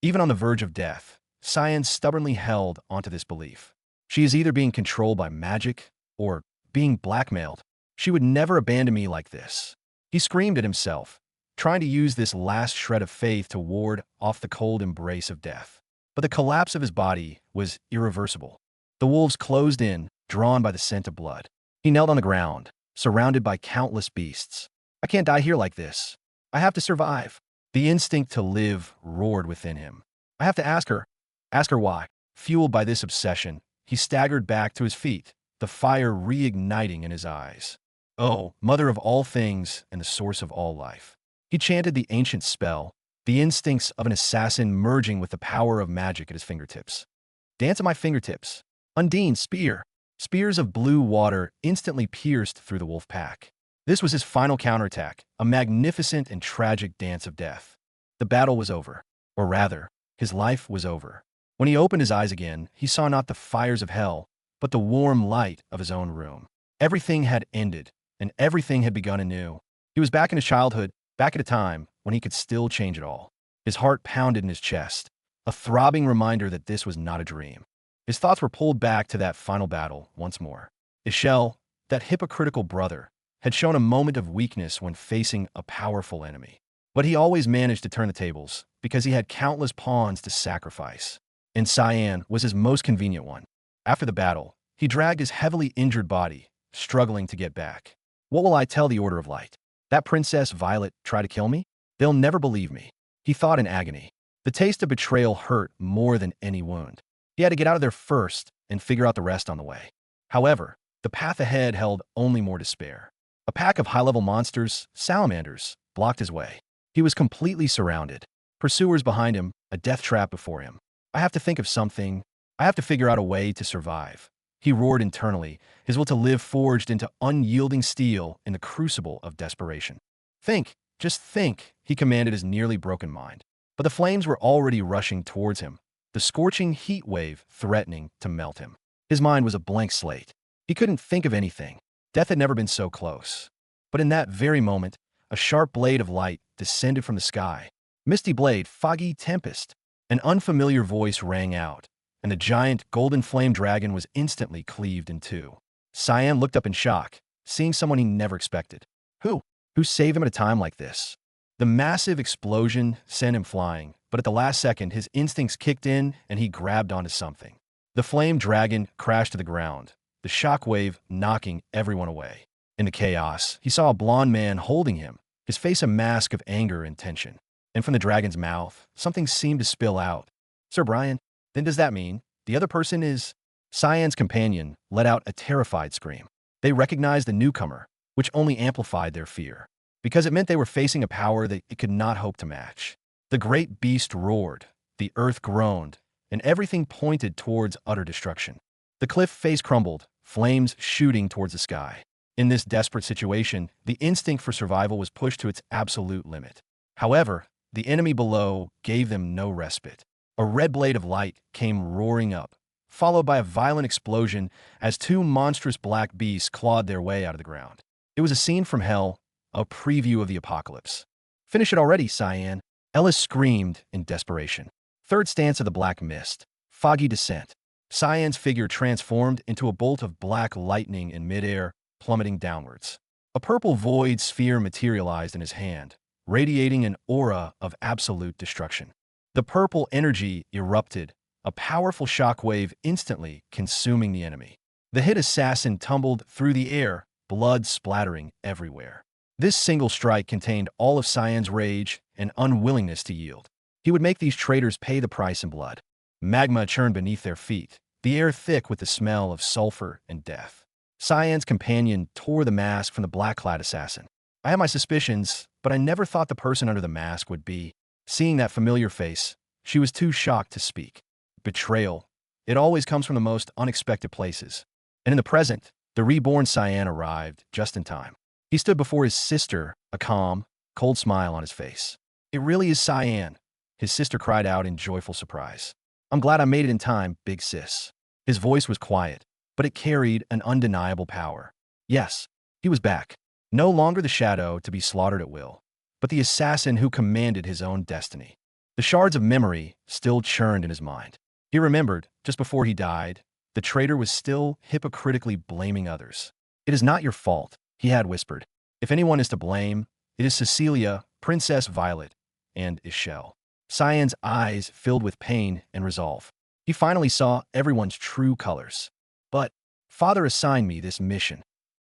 Even on the verge of death, Cyan stubbornly held onto this belief. She is either being controlled by magic or being blackmailed. She would never abandon me like this. He screamed at himself, trying to use this last shred of faith to ward off the cold embrace of death. But the collapse of his body was irreversible. The wolves closed in, drawn by the scent of blood. He knelt on the ground, surrounded by countless beasts. I can't die here like this. I have to survive. The instinct to live roared within him. I have to ask her why. Fueled by this obsession, he staggered back to his feet, the fire reigniting in his eyes. Oh, mother of all things and the source of all life. He chanted the ancient spell, the instincts of an assassin merging with the power of magic at his fingertips. Dance at my fingertips. Undine's spear. Spears of blue water instantly pierced through the wolf pack. This was his final counterattack, a magnificent and tragic dance of death. The battle was over. Or rather, his life was over. When he opened his eyes again, he saw not the fires of hell, but the warm light of his own room. Everything had ended, and everything had begun anew. He was back in his childhood, back at a time when he could still change it all. His heart pounded in his chest, a throbbing reminder that this was not a dream. His thoughts were pulled back to that final battle once more. Ishel, that hypocritical brother, had shown a moment of weakness when facing a powerful enemy. But he always managed to turn the tables because he had countless pawns to sacrifice. And Cyan was his most convenient one. After the battle, he dragged his heavily injured body, struggling to get back. What will I tell the Order of Light? That Princess Violet tried to kill me? They'll never believe me. He thought in agony. The taste of betrayal hurt more than any wound. He had to get out of there first and figure out the rest on the way. However, the path ahead held only more despair. A pack of high-level monsters, salamanders, blocked his way. He was completely surrounded. Pursuers behind him, a death trap before him. I have to think of something. I have to figure out a way to survive. He roared internally, his will to live forged into unyielding steel in the crucible of desperation. Think, just think, he commanded his nearly broken mind. But the flames were already rushing towards him, the scorching heat wave threatening to melt him. His mind was a blank slate. He couldn't think of anything. Death had never been so close. But in that very moment, a sharp blade of light descended from the sky. Misty blade, foggy tempest. An unfamiliar voice rang out, and the giant golden flame dragon was instantly cleaved in two. Cyan looked up in shock, seeing someone he never expected. Who? Who saved him at a time like this? The massive explosion sent him flying, but at the last second, his instincts kicked in and he grabbed onto something. The flame dragon crashed to the ground, the shockwave knocking everyone away. In the chaos, he saw a blond man holding him, his face a mask of anger and tension. And from the dragon's mouth, something seemed to spill out. Sir Brian, then does that mean the other person is... Cyan's companion let out a terrified scream. They recognized the newcomer, which only amplified their fear, because it meant they were facing a power that it could not hope to match. The great beast roared, the earth groaned, and everything pointed towards utter destruction. The cliff face crumbled, flames shooting towards the sky. In this desperate situation, the instinct for survival was pushed to its absolute limit. However, the enemy below gave them no respite. A red blade of light came roaring up, followed by a violent explosion as two monstrous black beasts clawed their way out of the ground. It was a scene from hell, a preview of the apocalypse. Finish it already, Cyan, Ellis screamed in desperation. Third stance of the black mist. Foggy descent. Cyan's figure transformed into a bolt of black lightning in midair, plummeting downwards. A purple void sphere materialized in his hand, radiating an aura of absolute destruction. The purple energy erupted, a powerful shockwave instantly consuming the enemy. The hit assassin tumbled through the air, blood splattering everywhere. This single strike contained all of Cyan's rage and unwillingness to yield. He would make these traitors pay the price in blood. Magma churned beneath their feet, the air thick with the smell of sulfur and death. Cyan's companion tore the mask from the black-clad assassin. I had my suspicions, but I never thought the person under the mask would be. Seeing that familiar face, she was too shocked to speak. Betrayal. It always comes from the most unexpected places. And in the present, the reborn Cyan arrived just in time. He stood before his sister, a calm, cold smile on his face. It really is Cyan, his sister cried out in joyful surprise. I'm glad I made it in time, big sis. His voice was quiet, but it carried an undeniable power. Yes, he was back. No longer the shadow to be slaughtered at will, but the assassin who commanded his own destiny. The shards of memory still churned in his mind. He remembered, just before he died, the traitor was still hypocritically blaming others. "It is not your fault," he had whispered. "If anyone is to blame, it is Cecilia, Princess Violet, and Ishelle." Cyan's eyes filled with pain and resolve. He finally saw everyone's true colors. "But Father assigned me this mission."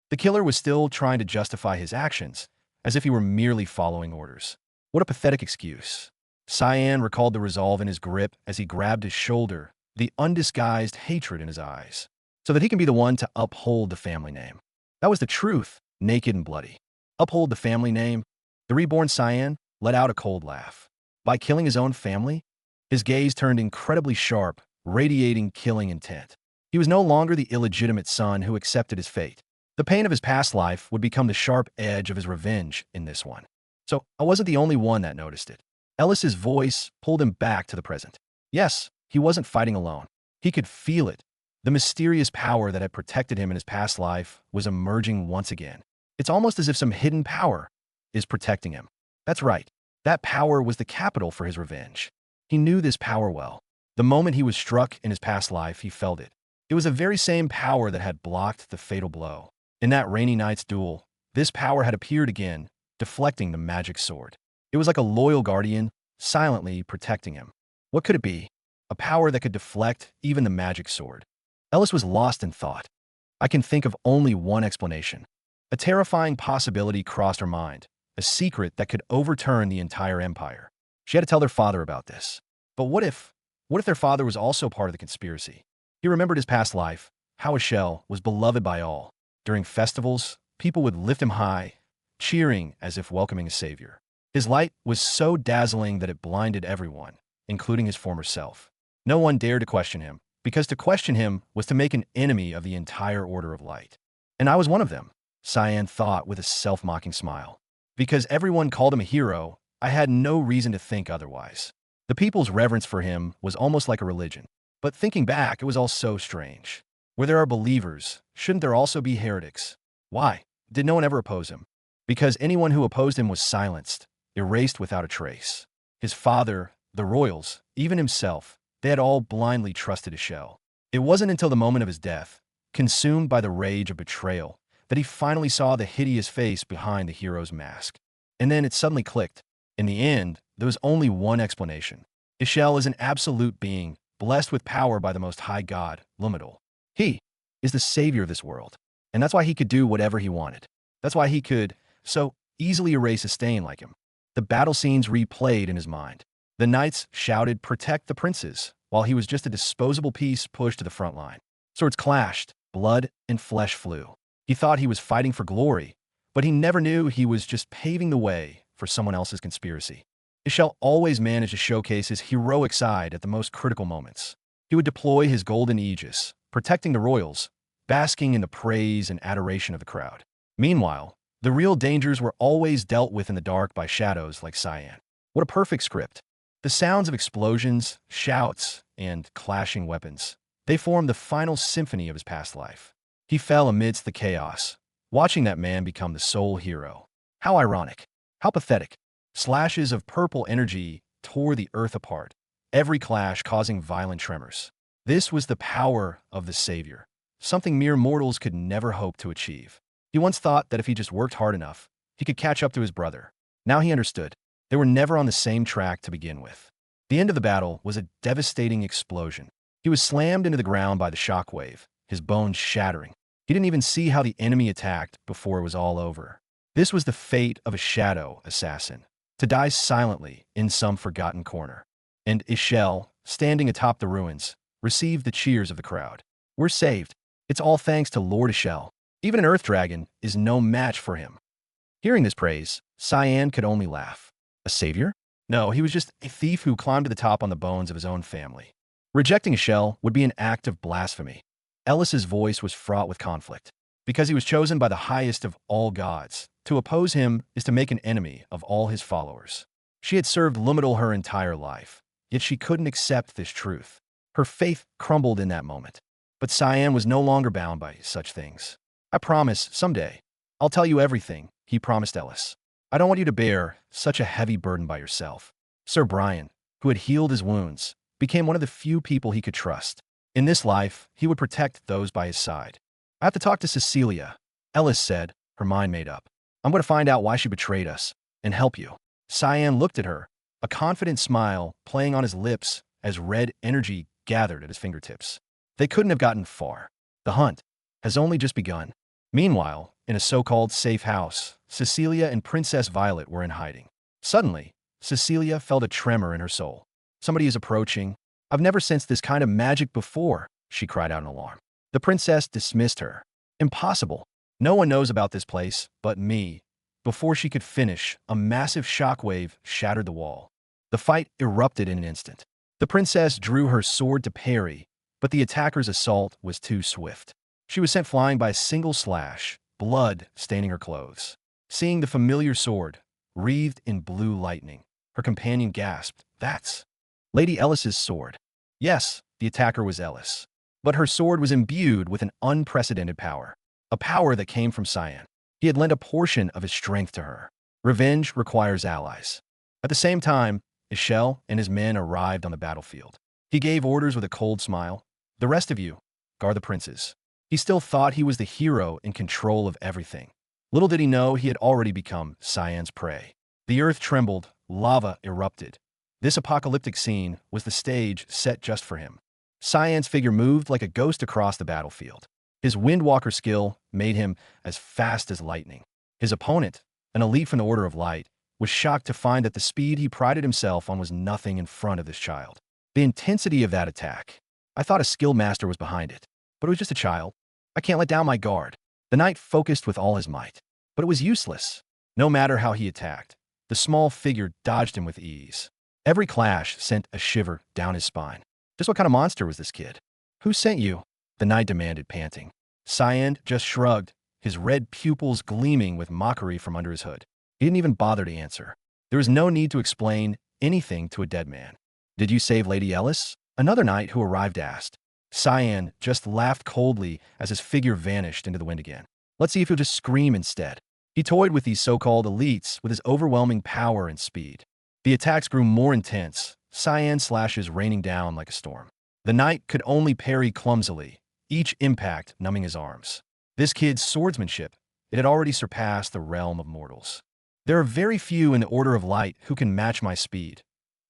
The killer was still trying to justify his actions, as if he were merely following orders. What a pathetic excuse. Cyan recalled the resolve in his grip as he grabbed his shoulder, the undisguised hatred in his eyes, so that he can be the one to uphold the family name. That was the truth, naked and bloody. Uphold the family name? The reborn Cyan let out a cold laugh. By killing his own family? His gaze turned incredibly sharp, radiating killing intent. He was no longer the illegitimate son who accepted his fate. The pain of his past life would become the sharp edge of his revenge in this one. So I wasn't the only one that noticed it. Ellis's voice pulled him back to the present. Yes, he wasn't fighting alone. He could feel it. The mysterious power that had protected him in his past life was emerging once again. It's almost as if some hidden power is protecting him. That's right. That power was the capital for his revenge. He knew this power well. The moment he was struck in his past life, he felt it. It was the very same power that had blocked the fatal blow. In that rainy night's duel, this power had appeared again, deflecting the magic sword. It was like a loyal guardian, silently protecting him. What could it be? A power that could deflect even the magic sword. Ellis was lost in thought. I can think of only one explanation. A terrifying possibility crossed her mind, a secret that could overturn the entire empire. She had to tell their father about this. But what if their father was also part of the conspiracy? He remembered his past life, how Ishelle was beloved by all. During festivals, people would lift him high, cheering as if welcoming a savior. His light was so dazzling that it blinded everyone, including his former self. No one dared to question him, because to question him was to make an enemy of the entire Order of Light. And I was one of them, Cyan thought with a self-mocking smile. Because everyone called him a hero, I had no reason to think otherwise. The people's reverence for him was almost like a religion. But thinking back, it was all so strange. Where there are believers, shouldn't there also be heretics? Why did no one ever oppose him? Because anyone who opposed him was silenced, erased without a trace. His father, the royals, even himself, they had all blindly trusted Ishelle. It wasn't until the moment of his death, consumed by the rage of betrayal, that he finally saw the hideous face behind the hero's mask. And then it suddenly clicked. In the end, there was only one explanation. Ishelle is an absolute being, blessed with power by the Most High God, Luminal. He is the savior of this world. And that's why he could do whatever he wanted. That's why he could so easily erase a stain like him. The battle scenes replayed in his mind. The knights shouted, "Protect the princes," while he was just a disposable piece pushed to the front line. Swords clashed, blood and flesh flew. He thought he was fighting for glory, but he never knew he was just paving the way for someone else's conspiracy. Ishelle always managed to showcase his heroic side at the most critical moments. He would deploy his golden aegis, protecting the royals, basking in the praise and adoration of the crowd. Meanwhile, the real dangers were always dealt with in the dark by shadows like Cyan. What a perfect script. The sounds of explosions, shouts, and clashing weapons, they formed the final symphony of his past life. He fell amidst the chaos, watching that man become the sole hero. How ironic. How pathetic. Slashes of purple energy tore the earth apart, every clash causing violent tremors. This was the power of the Savior, something mere mortals could never hope to achieve. He once thought that if he just worked hard enough, he could catch up to his brother. Now he understood. They were never on the same track to begin with. The end of the battle was a devastating explosion. He was slammed into the ground by the shockwave, his bones shattering. He didn't even see how the enemy attacked before it was all over. This was the fate of a shadow assassin, to die silently in some forgotten corner. And Ishelle, standing atop the ruins, received the cheers of the crowd. We're saved. It's all thanks to Lord Ishelle. Even an earth dragon is no match for him. Hearing this praise, Cyan could only laugh. A savior? No, he was just a thief who climbed to the top on the bones of his own family. Rejecting Ishelle would be an act of blasphemy. Ellis's voice was fraught with conflict. Because he was chosen by the highest of all gods, to oppose him is to make an enemy of all his followers. She had served Luminal her entire life, yet she couldn't accept this truth. Her faith crumbled in that moment. But Cyan was no longer bound by such things. I promise, someday, I'll tell you everything, he promised Ellis. I don't want you to bear such a heavy burden by yourself. Sir Brian, who had healed his wounds, became one of the few people he could trust. In this life, he would protect those by his side. I have to talk to Cecilia, Ellis said, her mind made up. I'm going to find out why she betrayed us and help you. Cyan looked at her, a confident smile playing on his lips as red energy gathered at his fingertips. They couldn't have gotten far. The hunt has only just begun. Meanwhile, in a so-called safe house, Cecilia and Princess Violet were in hiding. Suddenly, Cecilia felt a tremor in her soul. Somebody is approaching. I've never sensed this kind of magic before, she cried out in alarm. The princess dismissed her. Impossible. No one knows about this place but me. Before she could finish, a massive shockwave shattered the wall. The fight erupted in an instant. The princess drew her sword to parry, but the attacker's assault was too swift. She was sent flying by a single slash, blood staining her clothes. Seeing the familiar sword, wreathed in blue lightning, her companion gasped, "That's Lady Ellis's sword." Yes, the attacker was Ellis. But her sword was imbued with an unprecedented power. A power that came from Cyan. He had lent a portion of his strength to her. Revenge requires allies. At the same time, Ishel and his men arrived on the battlefield. He gave orders with a cold smile. The rest of you, guard the princes. He still thought he was the hero in control of everything. Little did he know he had already become Cyan's prey. The earth trembled, lava erupted. This apocalyptic scene was the stage set just for him. Cyan's figure moved like a ghost across the battlefield. His Windwalker skill made him as fast as lightning. His opponent, an elite from the Order of Light, was shocked to find that the speed he prided himself on was nothing in front of this child. The intensity of that attack. I thought a skill master was behind it, but it was just a child. I can't let down my guard. The knight focused with all his might, but it was useless. No matter how he attacked, the small figure dodged him with ease. Every clash sent a shiver down his spine. Just what kind of monster was this kid? Who sent you? The knight demanded, panting. Cyan just shrugged, his red pupils gleaming with mockery from under his hood. He didn't even bother to answer. There was no need to explain anything to a dead man. Did you save Lady Ellis? Another knight who arrived asked. Cyan just laughed coldly as his figure vanished into the wind again. Let's see if he'll just scream instead. He toyed with these so-called elites with his overwhelming power and speed. The attacks grew more intense, Cyan's slashes raining down like a storm. The knight could only parry clumsily, each impact numbing his arms. This kid's swordsmanship, it had already surpassed the realm of mortals. There are very few in the Order of Light who can match my speed,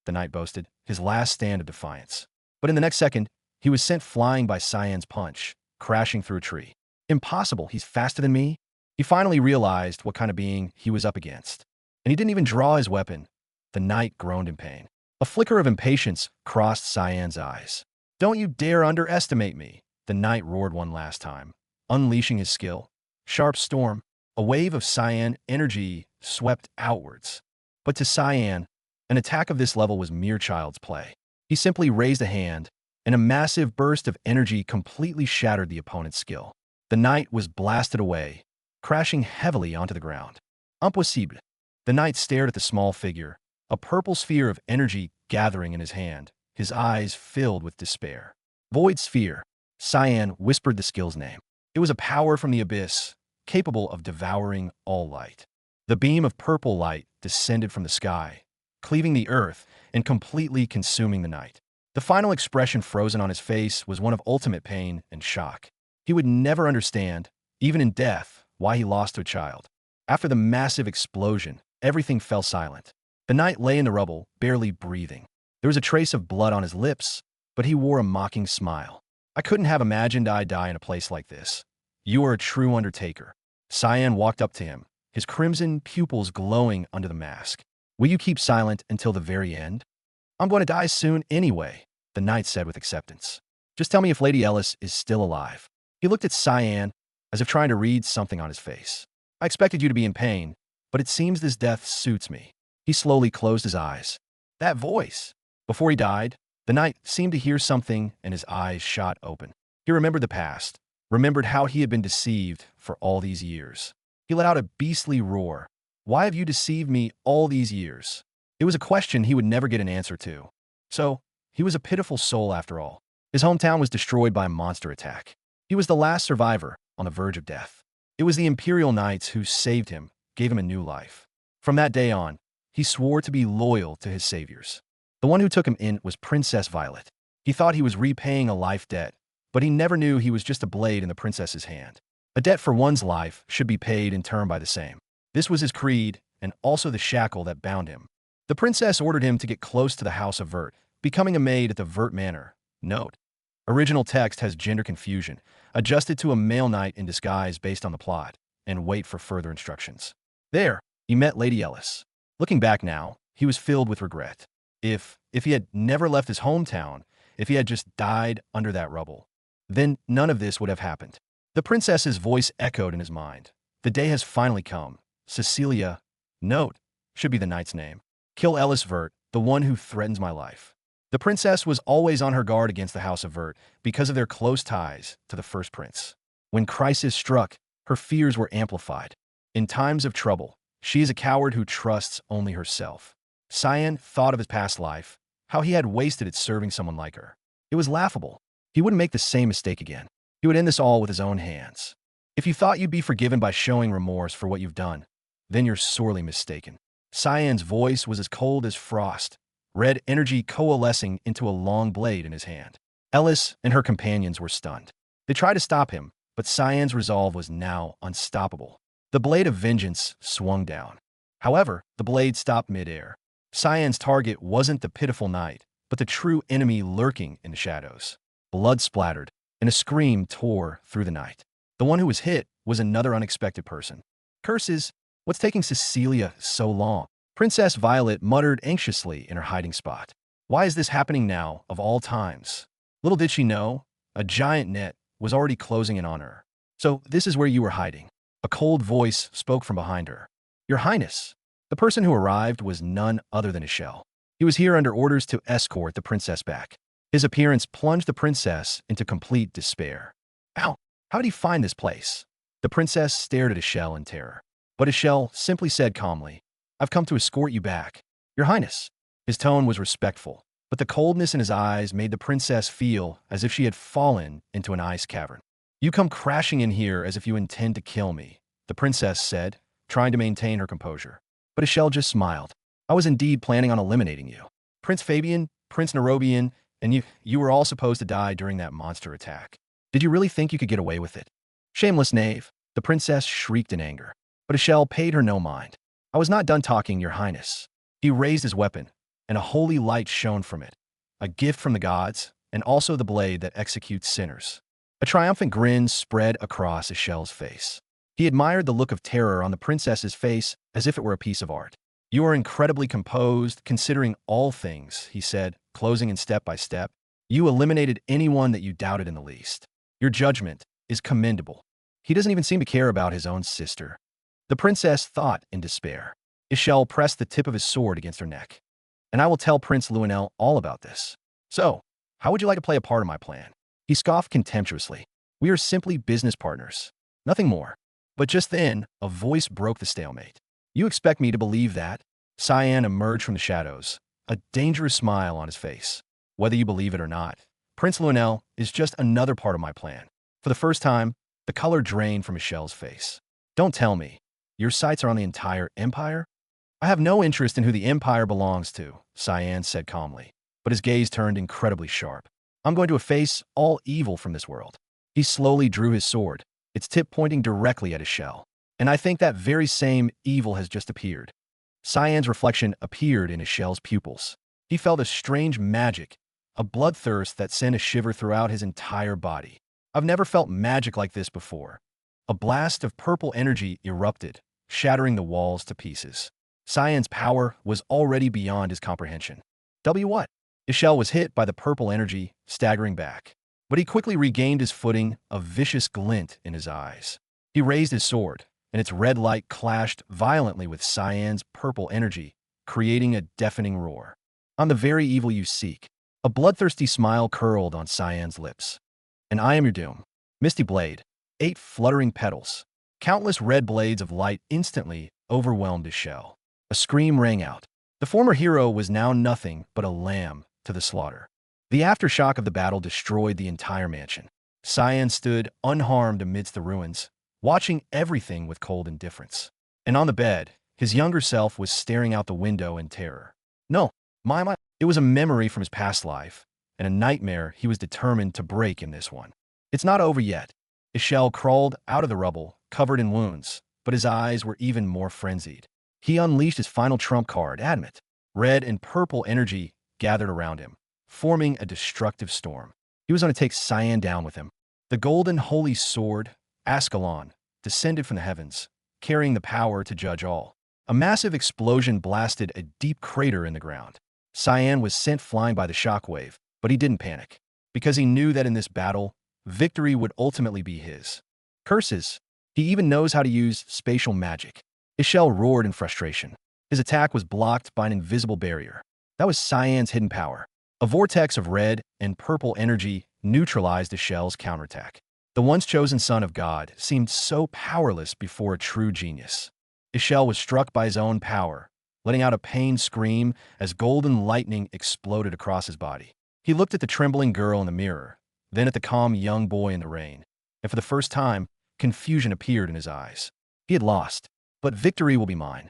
the knight boasted, his last stand of defiance. But in the next second, he was sent flying by Cyan's punch, crashing through a tree. Impossible, he's faster than me? He finally realized what kind of being he was up against. And he didn't even draw his weapon. The knight groaned in pain. A flicker of impatience crossed Cyan's eyes. Don't you dare underestimate me, the knight roared one last time, unleashing his skill. Sharp storm, a wave of Cyan energy swept outwards. But to Cyan, an attack of this level was mere child's play. He simply raised a hand, and a massive burst of energy completely shattered the opponent's skill. The knight was blasted away, crashing heavily onto the ground. Impossible. The knight stared at the small figure, a purple sphere of energy gathering in his hand, his eyes filled with despair. Void Sphere. Cyan whispered the skill's name. It was a power from the abyss, capable of devouring all light. The beam of purple light descended from the sky, cleaving the earth and completely consuming the knight. The final expression frozen on his face was one of ultimate pain and shock. He would never understand, even in death, why he lost to a child. After the massive explosion, everything fell silent. The knight lay in the rubble, barely breathing. There was a trace of blood on his lips, but he wore a mocking smile. I couldn't have imagined I'd die in a place like this. You are a true undertaker. Cyan walked up to him, his crimson pupils glowing under the mask. Will you keep silent until the very end? I'm going to die soon anyway, the knight said with acceptance. Just tell me if Lady Ellis is still alive. He looked at Cyan as if trying to read something on his face. I expected you to be in pain, but it seems this death suits me. He slowly closed his eyes. That voice! Before he died, the knight seemed to hear something and his eyes shot open. He remembered the past, remembered how he had been deceived for all these years. He let out a beastly roar. Why have you deceived me all these years? It was a question he would never get an answer to. So, he was a pitiful soul after all. His hometown was destroyed by a monster attack. He was the last survivor on the verge of death. It was the Imperial Knights who saved him, gave him a new life. From that day on, he swore to be loyal to his saviors. The one who took him in was Princess Violet. He thought he was repaying a life debt, but he never knew he was just a blade in the princess's hand. A debt for one's life should be paid in turn by the same. This was his creed, and also the shackle that bound him. The princess ordered him to get close to the House of Vert, becoming a maid at the Vert Manor. Note: original text has gender confusion, adjusted to a male knight in disguise based on the plot, and wait for further instructions. There, he met Lady Ellis. Looking back now, he was filled with regret. If he had never left his hometown, if he had just died under that rubble, then none of this would have happened. The princess's voice echoed in his mind. The day has finally come. Cecilia, note, should be the knight's name. Kill Ellis Vert, the one who threatens my life. The princess was always on her guard against the House of Vert because of their close ties to the first prince. When crisis struck, her fears were amplified. In times of trouble, she is a coward who trusts only herself. Cyan thought of his past life, how he had wasted it serving someone like her. It was laughable. He wouldn't make the same mistake again. He would end this all with his own hands. If you thought you'd be forgiven by showing remorse for what you've done, then you're sorely mistaken. Cyan's voice was as cold as frost, red energy coalescing into a long blade in his hand. Ellis and her companions were stunned. They tried to stop him, but Cyan's resolve was now unstoppable. The blade of vengeance swung down. However, the blade stopped midair. Cyan's target wasn't the pitiful knight, but the true enemy lurking in the shadows. Blood splattered, and a scream tore through the night. The one who was hit was another unexpected person. Curses! What's taking Cecilia so long? Princess Violet muttered anxiously in her hiding spot. Why is this happening now, of all times? Little did she know, a giant net was already closing in on her. So this is where you were hiding. A cold voice spoke from behind her. Your Highness. The person who arrived was none other than Ishel. He was here under orders to escort the princess back. His appearance plunged the princess into complete despair. How did he find this place? The princess stared at Ishel in terror. But Ishel simply said calmly, I've come to escort you back. Your Highness. His tone was respectful, but the coldness in his eyes made the princess feel as if she had fallen into an ice cavern. You come crashing in here as if you intend to kill me, the princess said, trying to maintain her composure. But Ishel just smiled. I was indeed planning on eliminating you. Prince Fabian, Prince Nerobian, and you were all supposed to die during that monster attack. Did you really think you could get away with it? Shameless knave, the princess shrieked in anger. But Ishel paid her no mind. I was not done talking, Your Highness. He raised his weapon, and a holy light shone from it, a gift from the gods, and also the blade that executes sinners. A triumphant grin spread across Ishel's face. He admired the look of terror on the princess's face as if it were a piece of art. You are incredibly composed, considering all things, he said, closing in step by step. You eliminated anyone that you doubted in the least. Your judgment is commendable. He doesn't even seem to care about his own sister. The princess thought in despair. Ishel pressed the tip of his sword against her neck. And I will tell Prince Luenel all about this. So, how would you like to play a part in my plan? He scoffed contemptuously. We are simply business partners. Nothing more. But just then, a voice broke the stalemate. You expect me to believe that? Cyan emerged from the shadows, a dangerous smile on his face. Whether you believe it or not, Prince Luenel is just another part of my plan. For the first time, the color drained from Ishel's face. Don't tell me. Your sights are on the entire empire? I have no interest in who the empire belongs to, Cyan said calmly, but his gaze turned incredibly sharp. I'm going to efface all evil from this world. He slowly drew his sword, its tip pointing directly at Ishel. And I think that very same evil has just appeared. Cyan's reflection appeared in Ishel's pupils. He felt a strange magic, a bloodthirst that sent a shiver throughout his entire body. I've never felt magic like this before. A blast of purple energy erupted, shattering the walls to pieces. Cyan's power was already beyond his comprehension. What? Ishel was hit by the purple energy, staggering back. But he quickly regained his footing, a vicious glint in his eyes. He raised his sword, and its red light clashed violently with Cyan's purple energy, creating a deafening roar. I'm the very evil you seek. A bloodthirsty smile curled on Cyan's lips. And I am your doom. Misty Blade. 8 fluttering petals. Countless red blades of light instantly overwhelmed Ishel. A scream rang out. The former hero was now nothing but a lamb to the slaughter. The aftershock of the battle destroyed the entire mansion. Cyan stood unharmed amidst the ruins, watching everything with cold indifference. And on the bed, his younger self was staring out the window in terror. No, my. It was a memory from his past life, and a nightmare he was determined to break in this one. It's not over yet. Ishel crawled out of the rubble, covered in wounds, but his eyes were even more frenzied. He unleashed his final trump card, Admit. Red and purple energy gathered around him, forming a destructive storm. He was going to take Cyan down with him. The golden holy sword, Ascalon, descended from the heavens, carrying the power to judge all. A massive explosion blasted a deep crater in the ground. Cyan was sent flying by the shockwave, but he didn't panic, because he knew that in this battle, victory would ultimately be his. Curses! He even knows how to use spatial magic. Ishel roared in frustration. His attack was blocked by an invisible barrier. That was Cyan's hidden power. A vortex of red and purple energy neutralized Ishel's counterattack. The once chosen son of God seemed so powerless before a true genius. Ishel was struck by his own power, letting out a pained scream as golden lightning exploded across his body. He looked at the trembling girl in the mirror, then at the calm young boy in the rain, and for the first time, confusion appeared in his eyes. He had lost, but victory will be mine.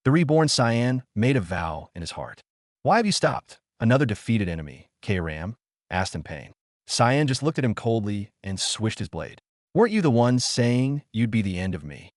The reborn Cyan made a vow in his heart. Why have you stopped? Another defeated enemy, K-Ram, asked in pain. Cyan just looked at him coldly and swished his blade. Weren't you the one saying you'd be the end of me?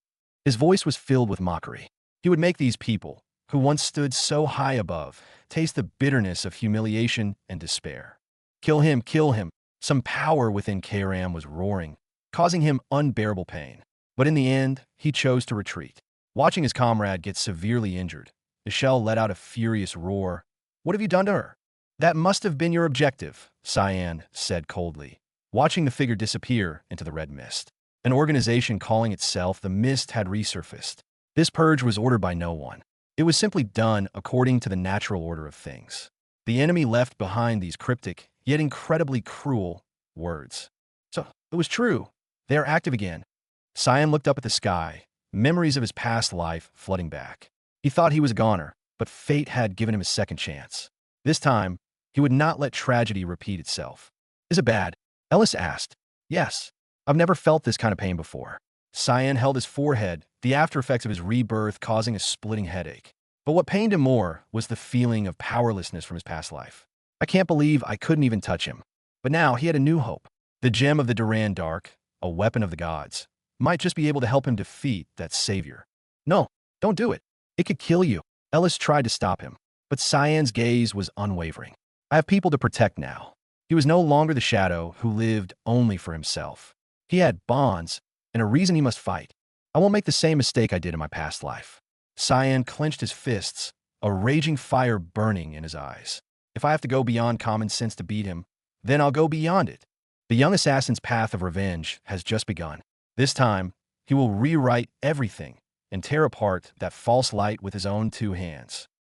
His voice was filled with mockery. He would make these people, who once stood so high above, taste the bitterness of humiliation and despair. Kill him, kill him. Some power within K-Ram was roaring, causing him unbearable pain. But in the end, he chose to retreat. Watching his comrade get severely injured, Ishel let out a furious roar. What have you done to her? That must have been your objective, Cyan said coldly, watching the figure disappear into the red mist. An organization calling itself the Mist had resurfaced. This purge was ordered by no one. It was simply done according to the natural order of things. The enemy left behind these cryptic, yet incredibly cruel, words. So, it was true. They are active again. Cyan looked up at the sky, memories of his past life flooding back. He thought he was a goner, but fate had given him a second chance. This time, he would not let tragedy repeat itself. Is it bad? Ellis asked. Yes. I've never felt this kind of pain before. Cyan held his forehead, the after effects of his rebirth causing a splitting headache. But what pained him more was the feeling of powerlessness from his past life. I can't believe I couldn't even touch him. But now he had a new hope. The gem of the Duran Dark, a weapon of the gods, might just be able to help him defeat that savior. No, don't do it. It could kill you. Ellis tried to stop him, but Cyan's gaze was unwavering. I have people to protect now. He was no longer the shadow who lived only for himself. He had bonds and a reason he must fight. I won't make the same mistake I did in my past life. Cyan clenched his fists, a raging fire burning in his eyes. If I have to go beyond common sense to beat him, then I'll go beyond it. The young assassin's path of revenge has just begun. This time, he will rewrite everything and tear apart that false light with his own two hands.